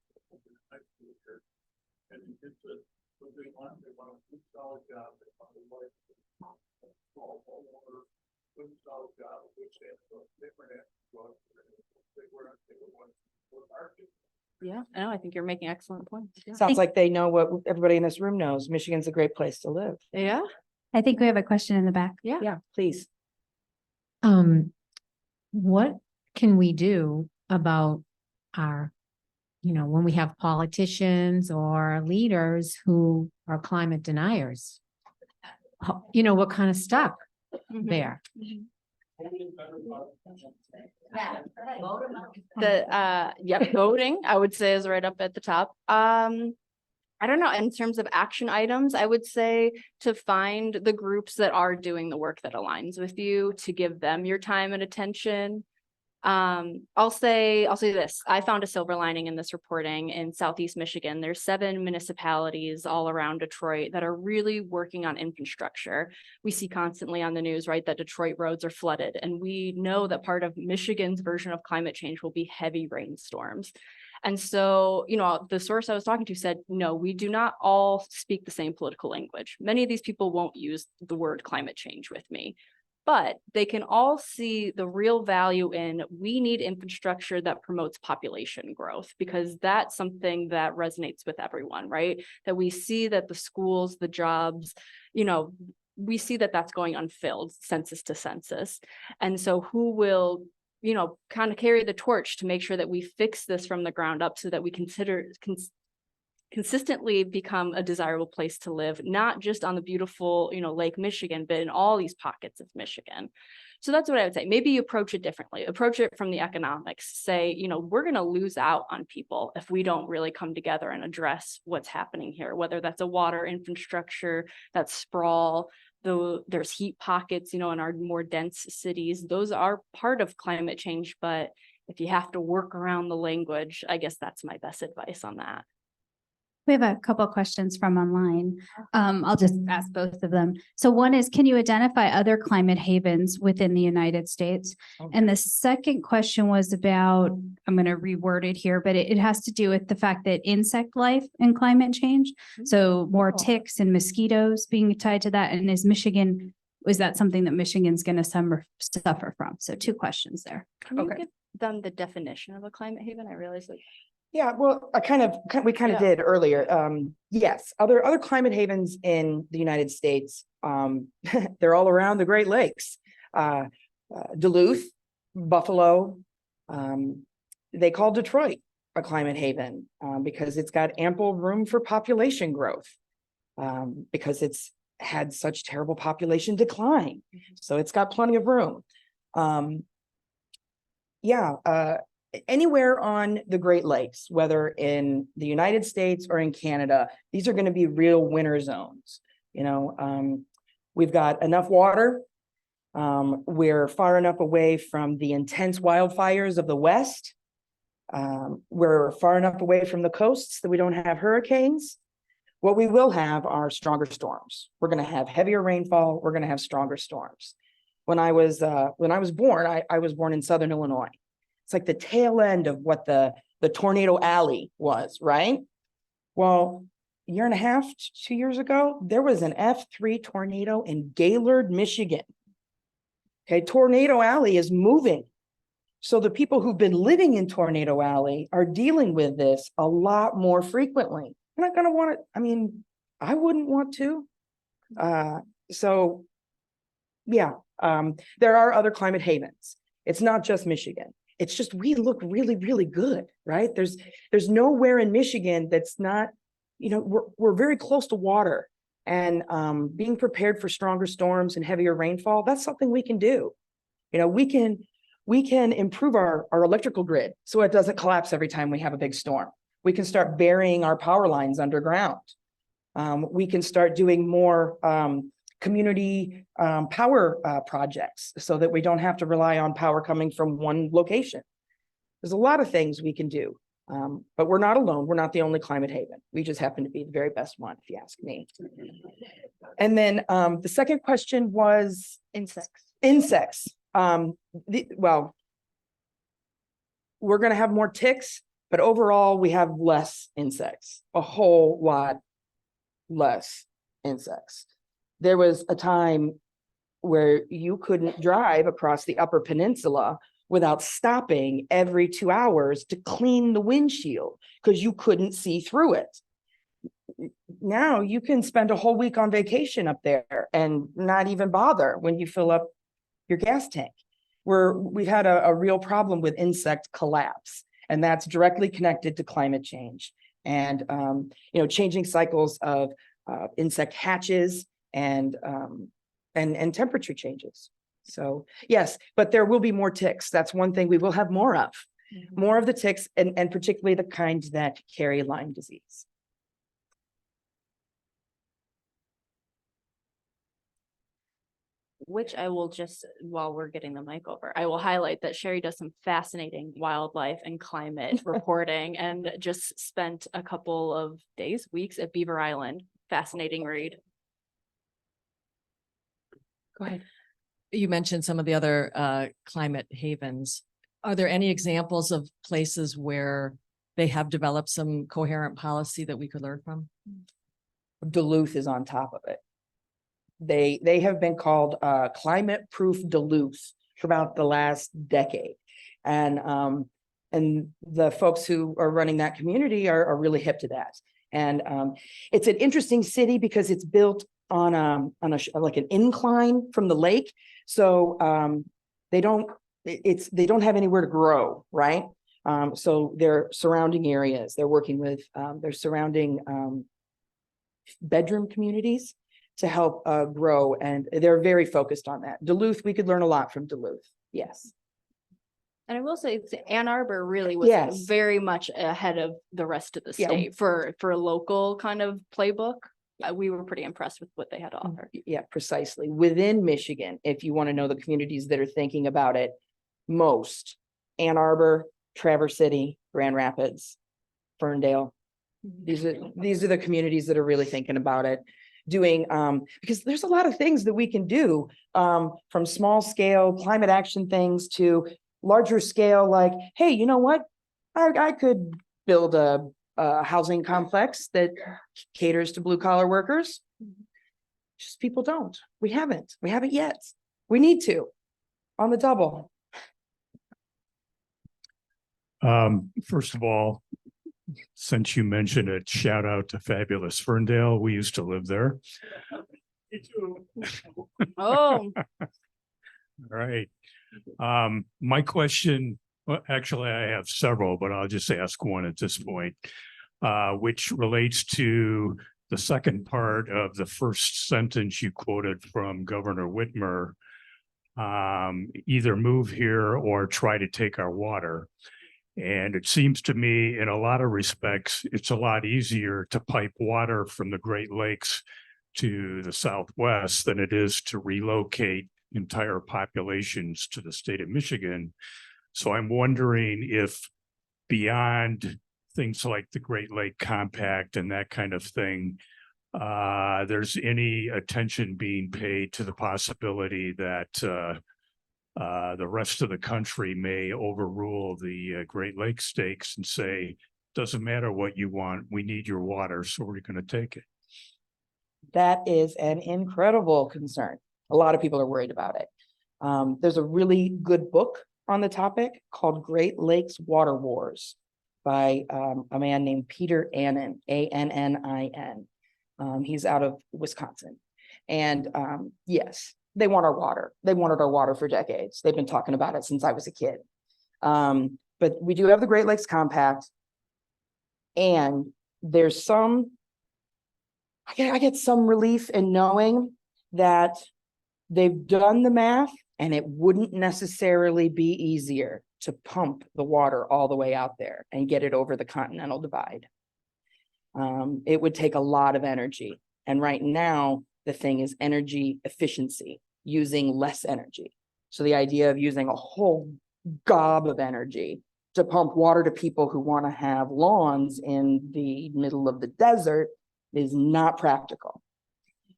Yeah, I know. I think you're making excellent points. Yeah. Sounds like they know what everybody in this room knows. Michigan's a great place to live. Yeah. I think we have a question in the back. Yeah. Yeah, please. What can we do about our, when we have politicians or leaders who are climate deniers? We're kind of stuck there. Voting, I would say, is right up at the top. I don't know, in terms of action items, I would say to find the groups that are doing the work that aligns with you, to give them your time and attention. I'll say this. I found a silver lining in this reporting in Southeast Michigan. There's 7 municipalities all around Detroit that are really working on infrastructure. We see constantly on the news, right, that Detroit roads are flooded. And we know that part of Michigan's version of climate change will be heavy rainstorms. And so, the source I was talking to said, no, we do not all speak the same political language. Many of these people won't use the word climate change with me, but they can all see the real value in, we need infrastructure that promotes population growth, because that's something that resonates with everyone, right? That we see that the schools, the jobs, we see that that's going unfilled census to census. And so who will kind of carry the torch to make sure that we fix this from the ground up, so that we consistently become a desirable place to live, not just on the beautiful, Lake Michigan, but in all these pockets of Michigan. So that's what I would say. Maybe you approach it differently. Approach it from the economics. Say, we're going to lose out on people if we don't really come together and address what's happening here, whether that's a water infrastructure, that's sprawl, there's heat pockets, in our more dense cities. Those are part of climate change, but if you have to work around the language, I guess that's my best advice on that. We have a couple of questions from online. I'll just ask both of them. So one is, can you identify other climate havens within the United States? Okay. And the second question was about, I'm going to reword it here, but it has to do with the fact that insect life and climate change. So more ticks and mosquitoes being tied to that. And is that something that Michigan's going to suffer from? So 2 questions there. Can you give them the definition of a climate haven? I realize that. Yeah, well, we kind of Yeah. did earlier. Yes, other climate havens in the United States, they're all around the Great Lakes. Duluth, Buffalo, they call Detroit a climate haven because it's got ample room for population growth, because it's had such terrible population decline. So it's got plenty of room. Anywhere on the Great Lakes, whether in the United States or in Canada, these are going to be real winter zones. We've got enough water. We're far enough away from the intense wildfires of the West. We're far enough away from the coasts that we don't have hurricanes. What we will have are stronger storms. We're going to have heavier rainfall. We're going to have stronger storms. When I was born, I was born in Southern Illinois. It's like the tail end of what the tornado alley was, right? Well, a year and a half, 2 years ago, there was an F3 tornado in Gaylord, Michigan. Okay, Tornado Alley is moving. So the people who've been living in Tornado Alley are dealing with this a lot more frequently. You're not going to want to, I mean, I wouldn't want to. So yeah, there are other climate havens. It's not just Michigan. It's just, we look really, really good, right? There's nowhere in Michigan that's not, you know, we're very close to water, and being prepared for stronger storms and heavier rainfall, that's something we can do. You know, we can improve our electrical grid so it doesn't collapse every time we have a big storm. We can start burying our power lines underground. We can start doing more community power projects so that we don't have to rely on power coming from one location. There's a lot of things we can do, but we're not alone. We're not the only climate haven. We just happen to be the very best one, if you ask me. And then the second question was Insects. insects. Well, we're going to have more ticks, but overall we have less insects, a whole lot less insects. There was a time where you couldn't drive across the Upper Peninsula without stopping every 2 hours to clean the windshield because you couldn't see through it. Now you can spend a whole week on vacation up there and not even bother when you fill up your gas tank. We've had a real problem with insect collapse, and that's directly connected to climate change and you know, changing cycles of insect hatches and temperature changes. So yes, but there will be more ticks. That's one thing we will have more of. More of the ticks, and particularly the kinds that carry Lyme disease. Which I will just, while we're getting the mic over, I will highlight that Sheri does some fascinating wildlife and climate reporting, and just spent a couple of days, weeks at Beaver Island. Fascinating read. Go ahead. You mentioned some of the other climate havens. Are there any examples of places where they have developed some coherent policy that we could learn from? Duluth is on top of it. They have been called climate-proof Duluth for about the last decade. And the folks who are running that community are really hip to that. And it's an interesting city because it's built on like an incline from the lake. So they don't have anywhere to grow, right? So their surrounding areas, they're working with their surrounding bedroom communities to help grow, and they're very focused on that. Duluth, we could learn a lot from Duluth. Yes. And I will say Ann Arbor really was Yes. very much ahead of the rest of the Yeah. state for a local kind of playbook. We were pretty impressed with what they had to offer. Yeah, precisely. Within Michigan, if you want to know the communities that are thinking about it most, Ann Arbor, Traverse City, Grand Rapids, Ferndale. These are the communities that are really thinking about it. Doing because there's a lot of things that we can do from small scale climate action things to larger scale, like, hey, you know what? I could build a housing complex that caters to blue collar workers. Just people don't. We haven't yet. We need to on the double. First of all, since you mentioned it, shout out to fabulous Ferndale. We used to live there. Oh, All right. My question, well, actually, I have several, but I'll just ask one at this point, which relates to the second part of the first sentence you quoted from Governor Whitmer, either move here or try to take our water. And it seems to me, in a lot of respects, it's a lot easier to pipe water from the Great Lakes to the Southwest than it is to relocate entire populations to the state of Michigan. So I'm wondering if beyond things like the Great Lake Compact and that kind of thing, there's any attention being paid to the possibility that the rest of the country may overrule the Great Lakes states and say, doesn't matter what you want, we need your water, so we're going to take it. That is an incredible concern. A lot of people are worried about it. There's a really good book on the topic called Great Lakes Water Wars by a man named Peter Annin, A-N-N-I-N. He's out of Wisconsin. And yes, they want our water. They wanted our water for decades. They've been talking about it since I was a kid. But we do have the Great Lakes Compact. And there's some, I get some relief in knowing that they've done the math and it wouldn't necessarily be easier to pump the water all the way out there and get it over the Continental Divide. It would take a lot of energy. And right now, the thing is energy efficiency, using less energy. So the idea of using a whole gob of energy to pump water to people who want to have lawns in the middle of the desert is not practical.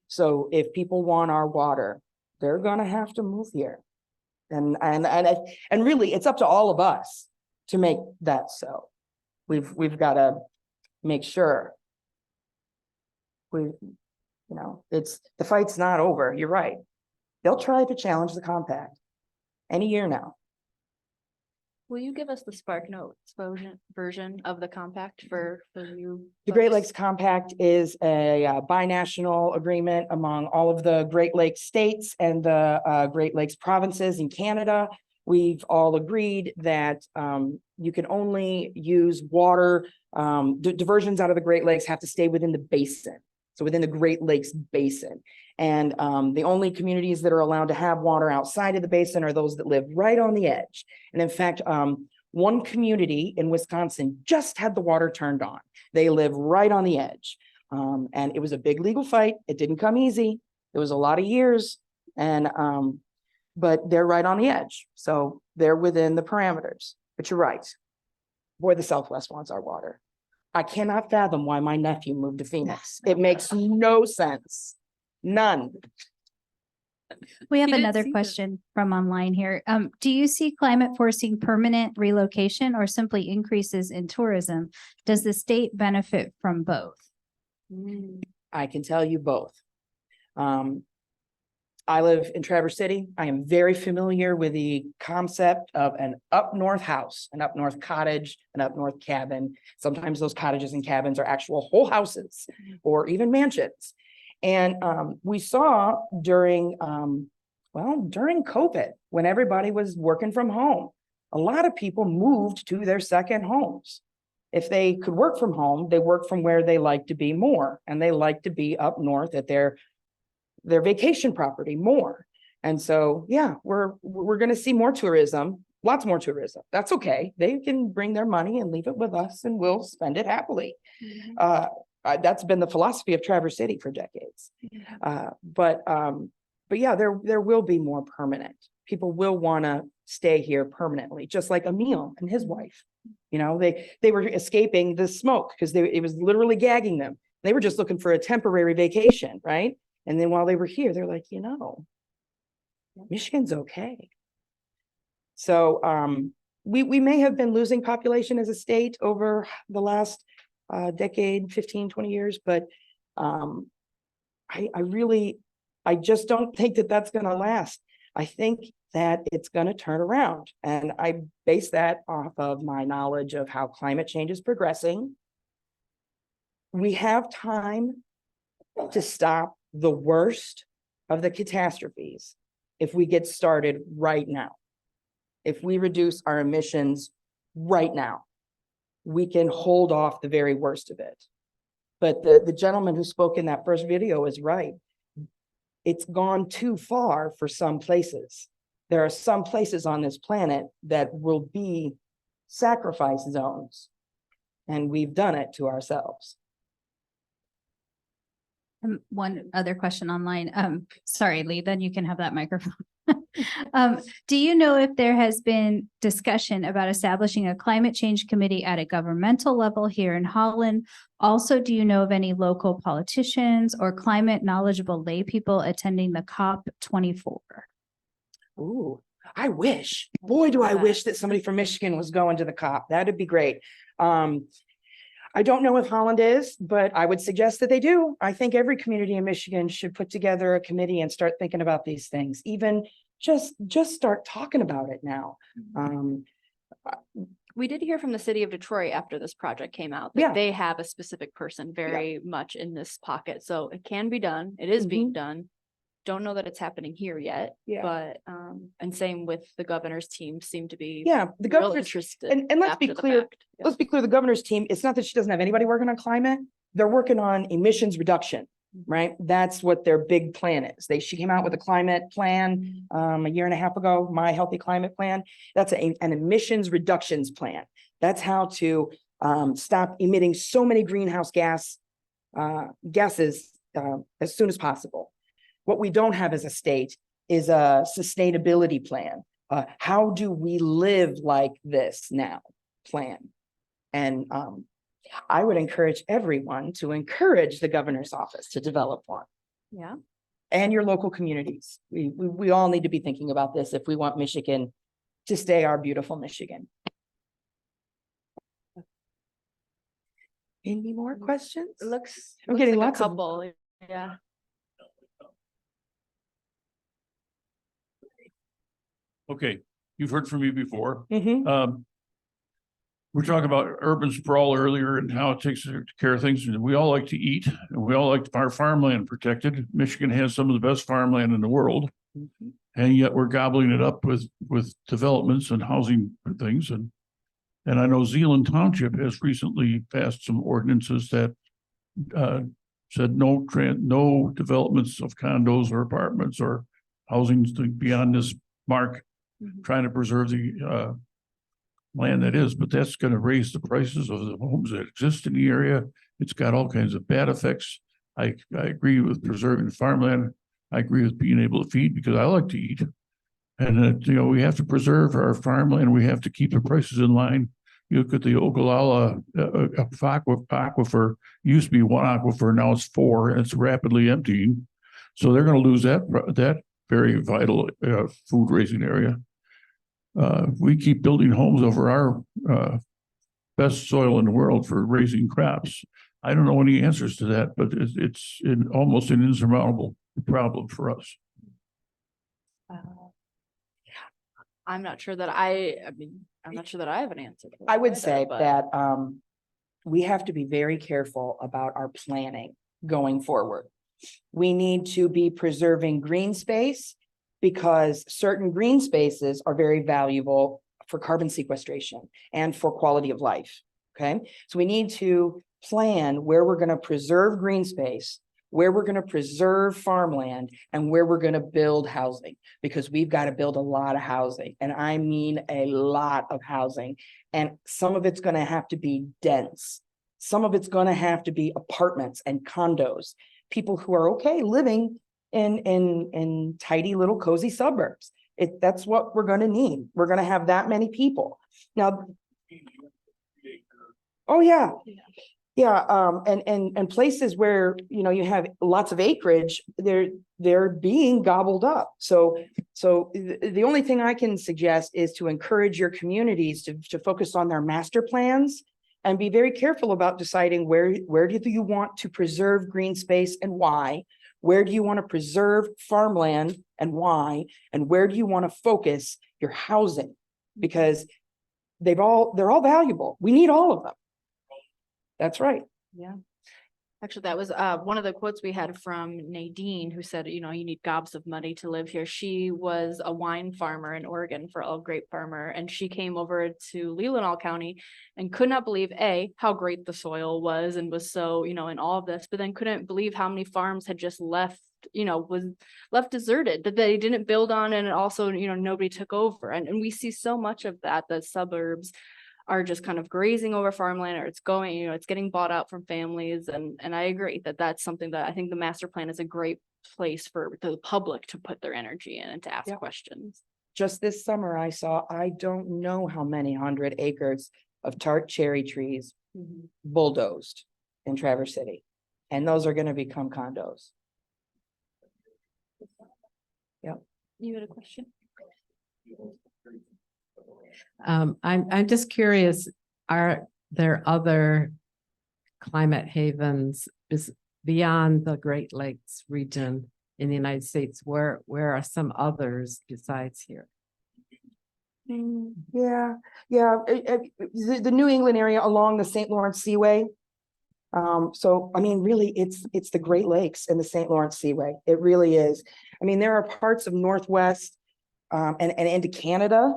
So if people want our water, they're going to have to move here. And really, it's up to all of us to make that so. We've got to make sure it's the fight's not over. You're right. They'll try to challenge the compact any year now. Will you give us the SparkNotes version of the compact for you? The Great folks? Lakes Compact is a binational agreement among all of the Great Lakes states and the Great Lakes provinces in Canada. We've all agreed that you can only use water, diversions out of the Great Lakes have to stay within the basin. So within the Great Lakes basin. And the only communities that are allowed to have water outside of the basin are those that live right on the edge. And in fact, one community in Wisconsin just had the water turned on. They live right on the edge. And it was a big legal fight. It didn't come easy. It was a lot of years. And but they're right on the edge. So they're within the parameters. But you're right. Boy, the Southwest wants our water. I cannot fathom why my nephew moved to Phoenix. It makes no sense. None. We have You didn't another see question from online here. Do you see climate forcing permanent relocation or simply increases in tourism? Does the state benefit from both? I can tell you both. I live in Traverse City. I am very familiar with the concept of an up north house, an up north cottage, an up north cabin. Sometimes those cottages and cabins are actual whole houses or even mansions. And we saw during COVID, when everybody was working from home, a lot of people moved to their second homes. If they could work from home, they work from where they like to be more, and they like to be up north at their vacation property more. And so, yeah, we're going to see more tourism, lots more tourism. That's okay. They can bring their money and leave it with us and we'll spend it happily. That's been the philosophy of Traverse City for decades. But yeah, there will be more permanent. People will want to stay here permanently, just like Emil and his wife. You know, they were escaping the smoke because it was literally gagging them. They were just looking for a temporary vacation, right? And then while they were here, they're like, Michigan's okay. So we may have been losing population as a state over the last decade, 15, 20 years, but I just don't think that that's going to last. I think that it's going to turn around. And I base that off of my knowledge of how climate change is progressing. We have time to stop the worst of the catastrophes if we get started right now. If we reduce our emissions right now, we can hold off the very worst of it. But the gentleman who spoke in that first video is right. It's gone too far for some places. There are some places on this planet that will be sacrifice zones, and we've done it to ourselves. One other question online. Sorry, Lee, then you can have that microphone. Do you know if there has been discussion about establishing a climate change committee at a governmental level here in Holland? Also, do you know of any local politicians or climate knowledgeable lay people attending the COP24? Ooh, I wish, boy, do I wish that somebody from Michigan was going to the COP. That'd be great. I don't know if Holland is, but I would suggest that they do. I think every community in Michigan should put together a committee and start thinking about these things, even just start talking about it now. We did hear from the city of Detroit after this project came out Yeah. that they have a specific person very much in this pocket. So it can be done. It is being done. Don't know that it's happening here yet, but and same with the governor's team seem to be the real governor's interested. and let's be after the clear, fact. Yeah. let's be clear, the governor's team, it's not that she doesn't have anybody working on climate. They're working on emissions reduction, right? That's what their big plan is. She came out with a climate plan a year and a half ago, My Healthy Climate Plan. That's an emissions reductions plan. That's how to stop emitting so many greenhouse gases as soon as possible. What we don't have as a state is a sustainability plan. How do we live like this now plan? And I would encourage everyone to encourage the governor's office to develop one. Yeah. And your local communities. We all need to be thinking about this if we want Michigan to stay our beautiful Michigan. Any more questions? Looks I'm getting like lots a of couple. Yeah. Okay, you've heard from me before. Mhm. We're talking about urban sprawl earlier and how it takes care of things. And we all like to eat and we all like our farmland protected. Michigan has some of the best farmland in the world. And yet we're gobbling it up with developments and housing things. And I know Zeeland Township has recently passed some ordinances that said no developments of condos or apartments or housing beyond this mark, trying to preserve the land that is, but that's going to raise the prices of the homes that exist in the area. It's got all kinds of bad effects. I agree with preserving farmland. I agree with being able to feed because I like to eat. And we have to preserve our farmland. We have to keep the prices in line. You look at the Ogallala aquifer, used to be one aquifer, now it's 4, and it's rapidly emptying. So they're going to lose that very vital food raising area. We keep building homes over our best soil in the world for raising crops. I don't know any answers to that, but it's almost an insurmountable problem for us. I'm not sure that I'm not sure that I have an answer. I would say that we have to be very careful about our planning going forward. We need to be preserving green space because certain green spaces are very valuable for carbon sequestration and for quality of life. Okay, so we need to plan where we're going to preserve green space, where we're going to preserve farmland, and where we're going to build housing, because we've got to build a lot of housing. And I mean a lot of housing. And some of it's going to have to be dense. Some of it's going to have to be apartments and condos, people who are okay living in tidy little cozy suburbs. That's what we're going to need. We're going to have that many people. Now, oh yeah. Yeah, and places where you have lots of acreage, they're being gobbled up. So the only thing I can suggest is to encourage your communities to focus on their master plans and be very careful about deciding where do you want to preserve green space and why, where do you want to preserve farmland and why, and where do you want to focus your housing, because they're all valuable. We need all of them. That's right. Yeah. Actually, that was one of the quotes we had from Nadine, who said, you need gobs of money to live here. She was a wine farmer in Oregon, for a grape farmer, and she came over to Leelanau County and could not believe how great the soil was and was so, in all of this, but then couldn't believe how many farms had just left, was left deserted, that they didn't build on, and also, nobody took over. And we see so much of that, the suburbs are just kind of grazing over farmland, or it's going, it's getting bought out from families. And I agree that that's something that I think the master plan is a great place for the public to put their energy in and to ask Yep. questions. Just this summer, I saw, I don't know how many 100 acres of tart cherry trees bulldozed in Traverse City. And those are gonna become condos. You had a question? I'm just curious, are there other climate havens beyond the Great Lakes region in the United States? Where are some others besides here? Yeah, the New England area along the St. Lawrence Seaway. So, I mean, really, it's the Great Lakes and the St. Lawrence Seaway. It really is. I mean, there are parts of Northwest and into Canada,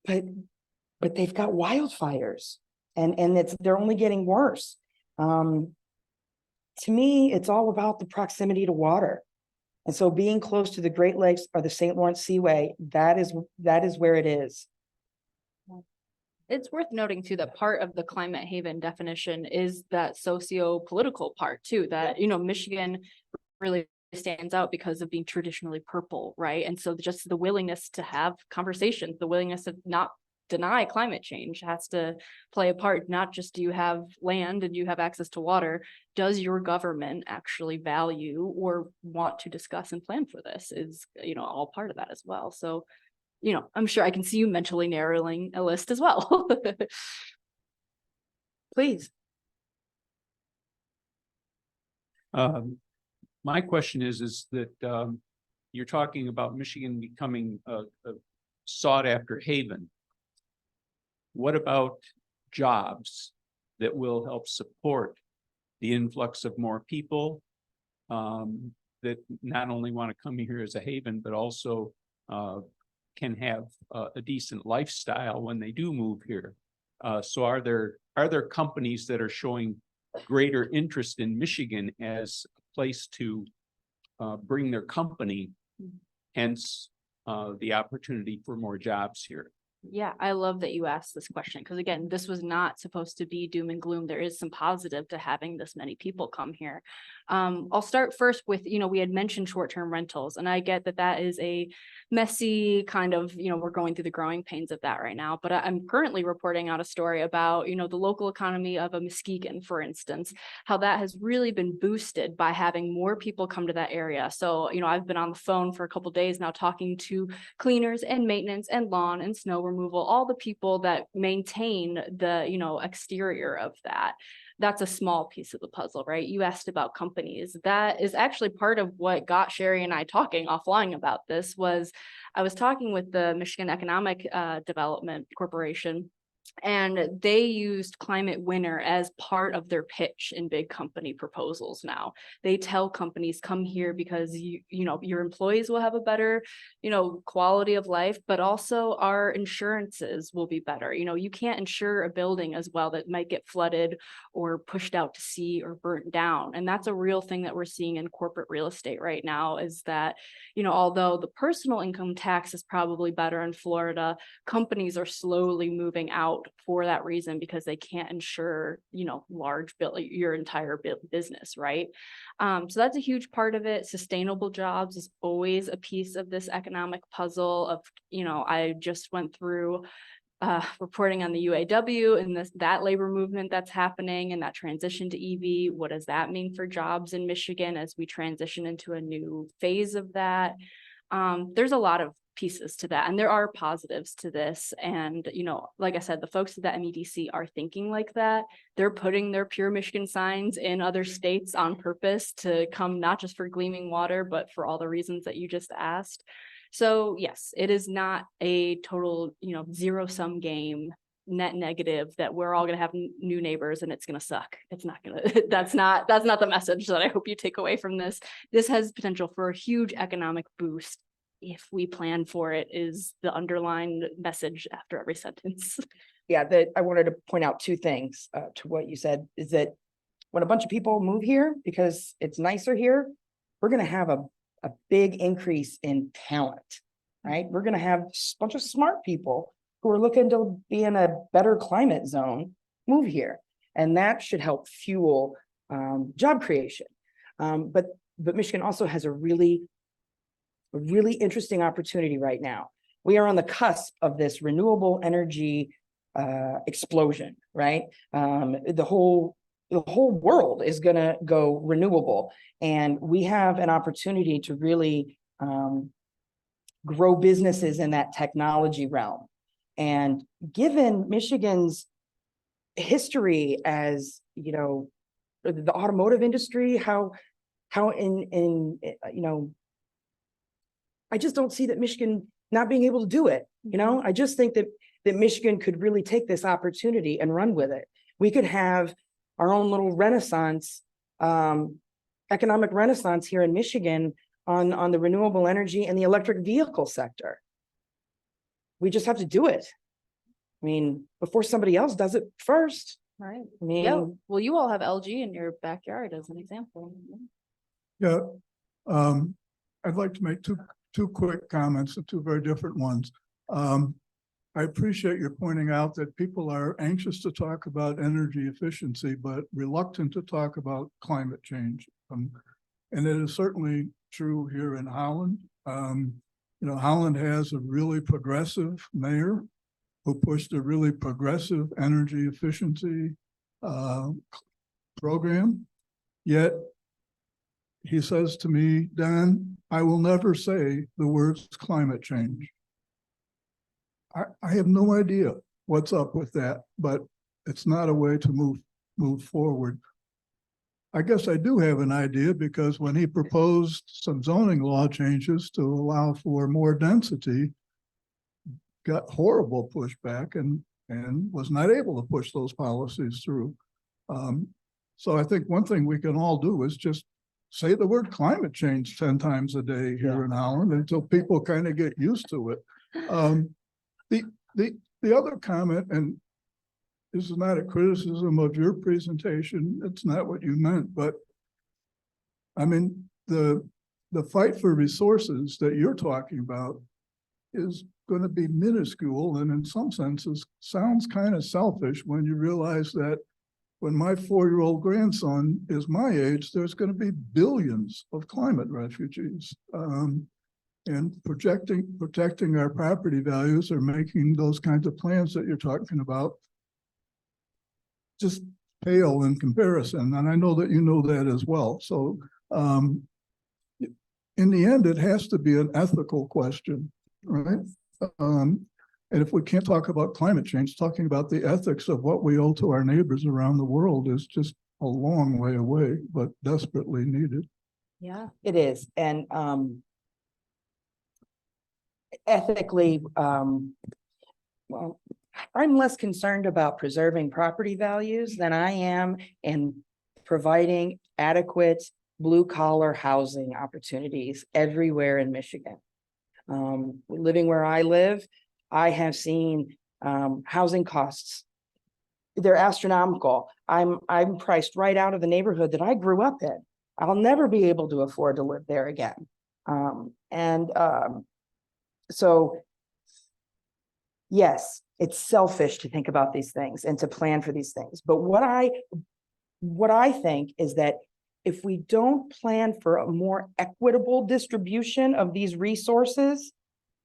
but they've got wildfires and they're only getting worse. To me, it's all about the proximity to water. And so being close to the Great Lakes or the St. Lawrence Seaway, that is where it is. It's worth noting too, that part of the climate haven definition is that socio-political part too, that, Michigan really stands out because of being traditionally purple, right? And so just the willingness to have conversations, the willingness to not deny climate change has to play a part. Not just do you have land and you have access to water, does your government actually value or want to discuss and plan for this is, all part of that as well. So, I'm sure I can see you mentally narrowing a list as well. Please. My question is that you're talking about Michigan becoming a sought after haven. What about jobs that will help support the influx of more people that not only want to come here as a haven, but also can have a decent lifestyle when they do move here? So are there companies that are showing greater interest in Michigan as a place to bring their company, hence the opportunity for more jobs here? Yeah, I love that you asked this question because again, this was not supposed to be doom and gloom. There is some positive to having this many people come here. I'll start first with, we had mentioned short-term rentals, and I get that that is a messy kind of, we're going through the growing pains of that right now. But I'm currently reporting out a story about, the local economy of a Muskegon, for instance, how that has really been boosted by having more people come to that area. So, I've been on the phone for a couple of days now talking to cleaners and maintenance and lawn and snow removal, all the people that maintain the, exterior of that. That's a small piece of the puzzle, right? You asked about companies. That is actually part of what got Sheri and I talking offline about this. Was I was talking with the Michigan Economic Development Corporation, and they used climate winter as part of their pitch in big company proposals. Now they tell companies, come here because your employees will have a better, quality of life, but also our insurances will be better. You can't insure a building as well that might get flooded or pushed out to sea or burnt down. And that's a real thing that we're seeing in corporate real estate right now, is that, although the personal income tax is probably better in Florida, companies are slowly moving out for that reason because they can't insure, large your entire business, right? So that's a huge part of it. Sustainable jobs is always a piece of this economic puzzle of, I just went through reporting on the UAW and that labor movement that's happening and that transition to EV. What does that mean for jobs in Michigan as we transition into a new phase of that? There's a lot of pieces to that, and there are positives to this. And, like I said, the folks at the MEDC are thinking like that. They're putting their Pure Michigan signs in other states on purpose to come, not just for gleaming water, but for all the reasons that you just asked. So yes, it is not a total, zero-sum game, net negative, that we're all going to have new neighbors and it's going to suck. It's not going to, that's not the message that I hope you take away from this. This has potential for a huge economic boost if we plan for it, is the underlying message after every sentence. Yeah, I wanted to point out two things to what you said, is that when a bunch of people move here because it's nicer here, we're going to have a big increase in talent, right? We're going to have a bunch of smart people who are looking to be in a better climate zone move here. And that should help fuel job creation. But but Michigan also has a really interesting opportunity right now. We are on the cusp of this renewable energy explosion, right? The whole world is gonna go renewable, and we have an opportunity to really grow businesses in that technology realm. And given Michigan's history as, you know, the automotive industry, how in you know, I just don't see that Michigan not being able to do it. You know, I just think that Michigan could really take this opportunity and run with it. We could have our own little renaissance, economic renaissance here in Michigan on the renewable energy and the electric vehicle sector. We just have to do it. I mean, before somebody else does it first. Right. I mean, Yeah, well, you all have LG in your backyard as an example. Yeah, I'd like to make two quick comments, two very different ones. I appreciate your pointing out that people are anxious to talk about energy efficiency, but reluctant to talk about climate change. And it is certainly true here in Holland. You know, Holland has a really progressive mayor who pushed a really progressive energy efficiency program. Yet he says to me, Don, I will never say the words climate change. I have no idea what's up with that, but it's not a way to move forward. I guess I do have an idea, because when he proposed some zoning law changes to allow for more density, got horrible pushback and was not able to push those policies through. So I think one thing we can all do is just say the word climate change 10 times a day here in Holland until people kind of get used to it. The other comment, and this is not a criticism of your presentation, it's not what you meant, but I mean, the fight for resources that you're talking about is going to be minuscule, and in some senses sounds kind of selfish when you realize that when my 4-year-old grandson is my age, there's going to be billions of climate refugees. And protecting our property values or making those kinds of plans that you're talking about just pale in comparison. And I know that you know that as well. So in the end, it has to be an ethical question, right? And if we can't talk about climate change, talking about the ethics of what we owe to our neighbors around the world is just a long way away, but desperately needed. yeah, it is. And ethically, well, I'm less concerned about preserving property values than I am in providing adequate blue-collar housing opportunities everywhere in Michigan. Living where I live, I have seen housing costs. They're astronomical. I'm priced right out of the neighborhood that I grew up in. I'll never be able to afford to live there again. So yes, it's selfish to think about these things and to plan for these things. But what I think is that if we don't plan for a more equitable distribution of these resources,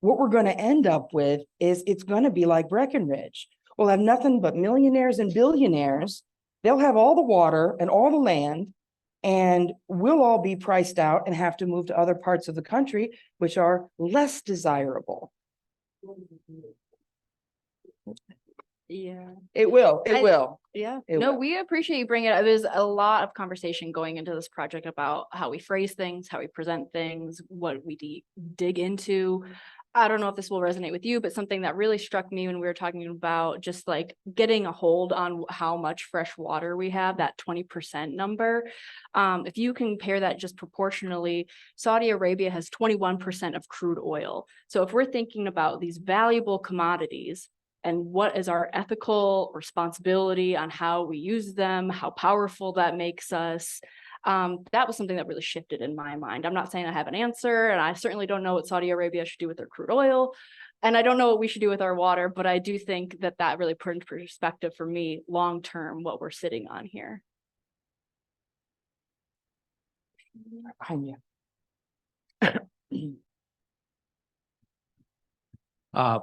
what we're going to end up with is it's going to be like Breckenridge. We'll have nothing but millionaires and billionaires. They'll have all the water and all the land, and we'll all be priced out and have to move to other parts of the country, which are less desirable. Yeah, it will. Yeah, It no, will. we appreciate you bringing it up. There's a lot of conversation going into this project about how we phrase things, how we present things, what we dig into. I don't know if this will resonate with you, but something that really struck me when we were talking about just like getting a hold on how much fresh water we have, that 20% number. If you compare that just proportionally, Saudi Arabia has 21% of crude oil. So if we're thinking about these valuable commodities and what is our ethical responsibility on how we use them, how powerful that makes us, that was something that really shifted in my mind. I'm not saying I have an answer, and I certainly don't know what Saudi Arabia should do with their crude oil, and I don't know what we should do with our water, but I do think that that really put into perspective for me long term what we're sitting on here. Behind you.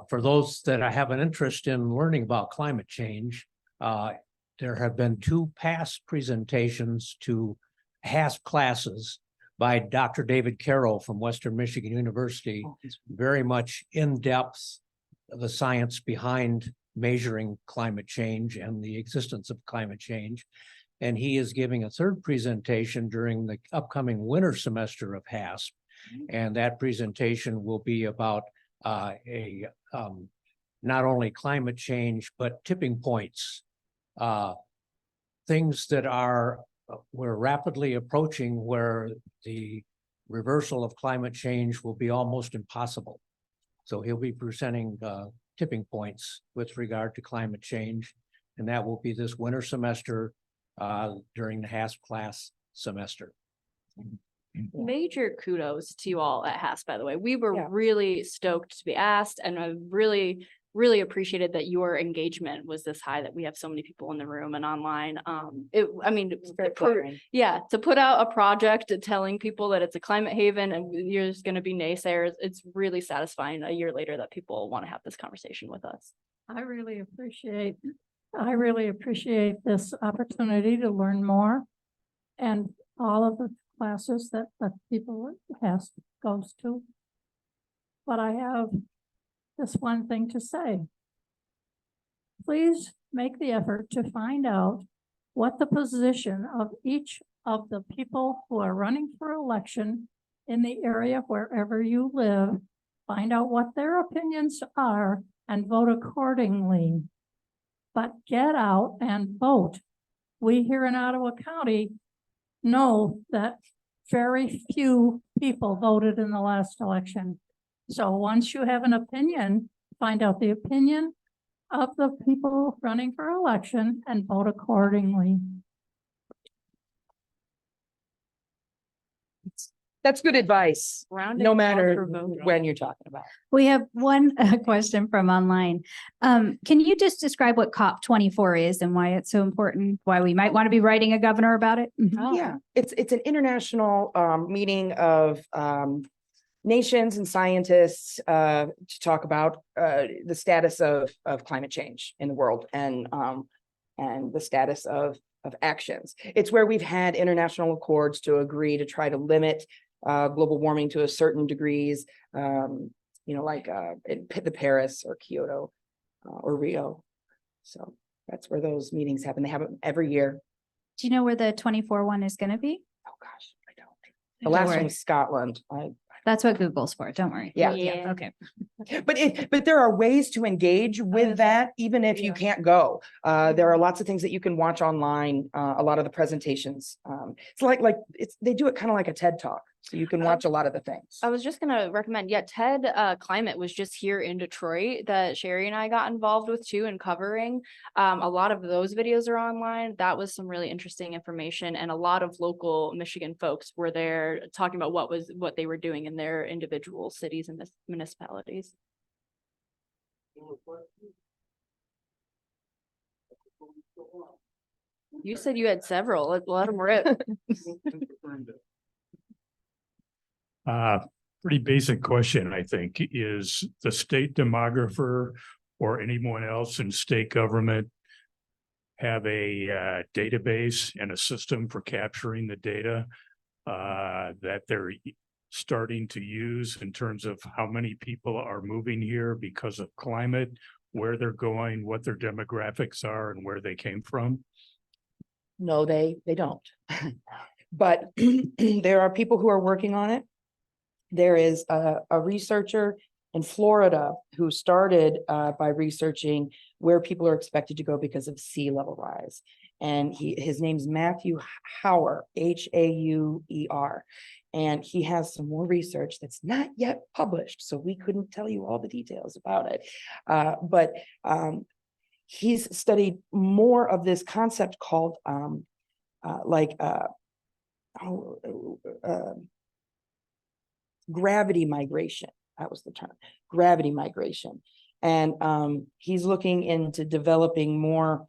For those that have an interest in learning about climate change, there have been 2 past presentations to HASP classes by Dr. David Carroll from Western Michigan University, very much in depth the science behind measuring climate change and the existence of climate change. And he is giving a 3rd presentation during the upcoming winter semester of HASP. And that presentation will be about not only climate change, but tipping points, things that we're rapidly approaching where the reversal of climate change will be almost impossible. So he'll be presenting tipping points with regard to climate change, and that will be this winter semester during the HASP class semester. Major kudos to you all at HASP, by the way. We were really stoked to be asked, and I really appreciated that your engagement was this high, that we have so many people in the room and online. To put out a project telling people that it's a climate haven and there's going to be naysayers, it's really satisfying a year later that people want to have this conversation with us. I really appreciate this opportunity to learn more, and all of the classes that people goes to. But I have this one thing to say. Please make the effort to find out what the position of each of the people who are running for election in the area wherever you live. Find out what their opinions are and vote accordingly. But get out and vote. We here in Ottawa County know that very few people voted in the last election. So once you have an opinion, find out the opinion of the people running for election and vote accordingly. That's good advice, no matter when you're talking about. We have one question from online. Can you just describe what COP24 is and why it's so important? Why we might want to be writing a governor about it? Yeah, it's an international meeting of nations and scientists to talk about the status of climate change in the world and the status of actions. It's where we've had international accords to agree to try to limit global warming to a certain degrees, like in the Paris or Kyoto or Rio. So that's where those meetings happen. They have them every year. Do you know where the 24 one is going to be? Oh gosh, I don't. The last one was Scotland. That's what Google's for. Don't worry. Yeah. Okay. But there are ways to engage with that, even if you can't go. There are lots of things that you can watch online. A lot of the presentations. It's they do it kind of like a TED Talk. So you can watch a lot of the things. I was just going to recommend, TED Climate was just here in Detroit that Sheri and I got involved with too, and covering. A lot of those videos are online. That was some really interesting information, and a lot of local Michigan folks were there talking about what they were doing in their individual cities and municipalities. You said you had several. Let them rip. Pretty basic question, I think, is the state demographer or anyone else in state government have a database and a system for capturing the data that they're starting to use in terms of how many people are moving here because of climate, where they're going, what their demographics are, and where they came from? No, they don't. But there are people who are working on it. There is a researcher in Florida who started by researching where people are expected to go because of sea level rise. And his name's Matthew Hauer, Hauer. And he has some more research that's not yet published, so we couldn't tell you all the details about it. But he's studied more of this concept called gravity migration. That was the term, gravity migration. And he's looking into developing more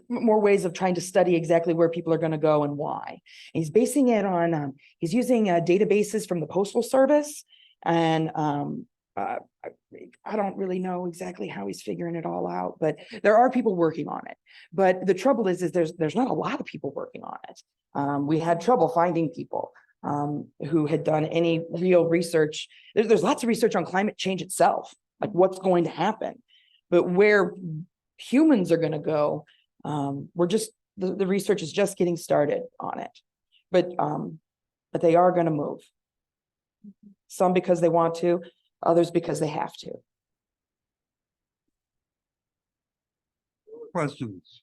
more ways of trying to study exactly where people are going to go and why. And he's basing it on, he's using databases from the Postal Service. And I don't really know exactly how he's figuring it all out, but there are people working on it. But the trouble is there's not a lot of people working on it. We had trouble finding people who had done any real research. There's lots of research on climate change itself, like what's going to happen, but where humans are going to go, we're just, the research is just getting started on it. But they are going to move. Some because they want to, others because they have to. Questions?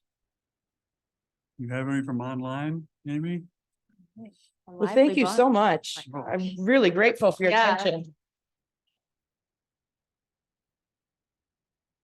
You have any from online, Amy? Well, thank you so much. I'm really grateful for your Yeah. attention.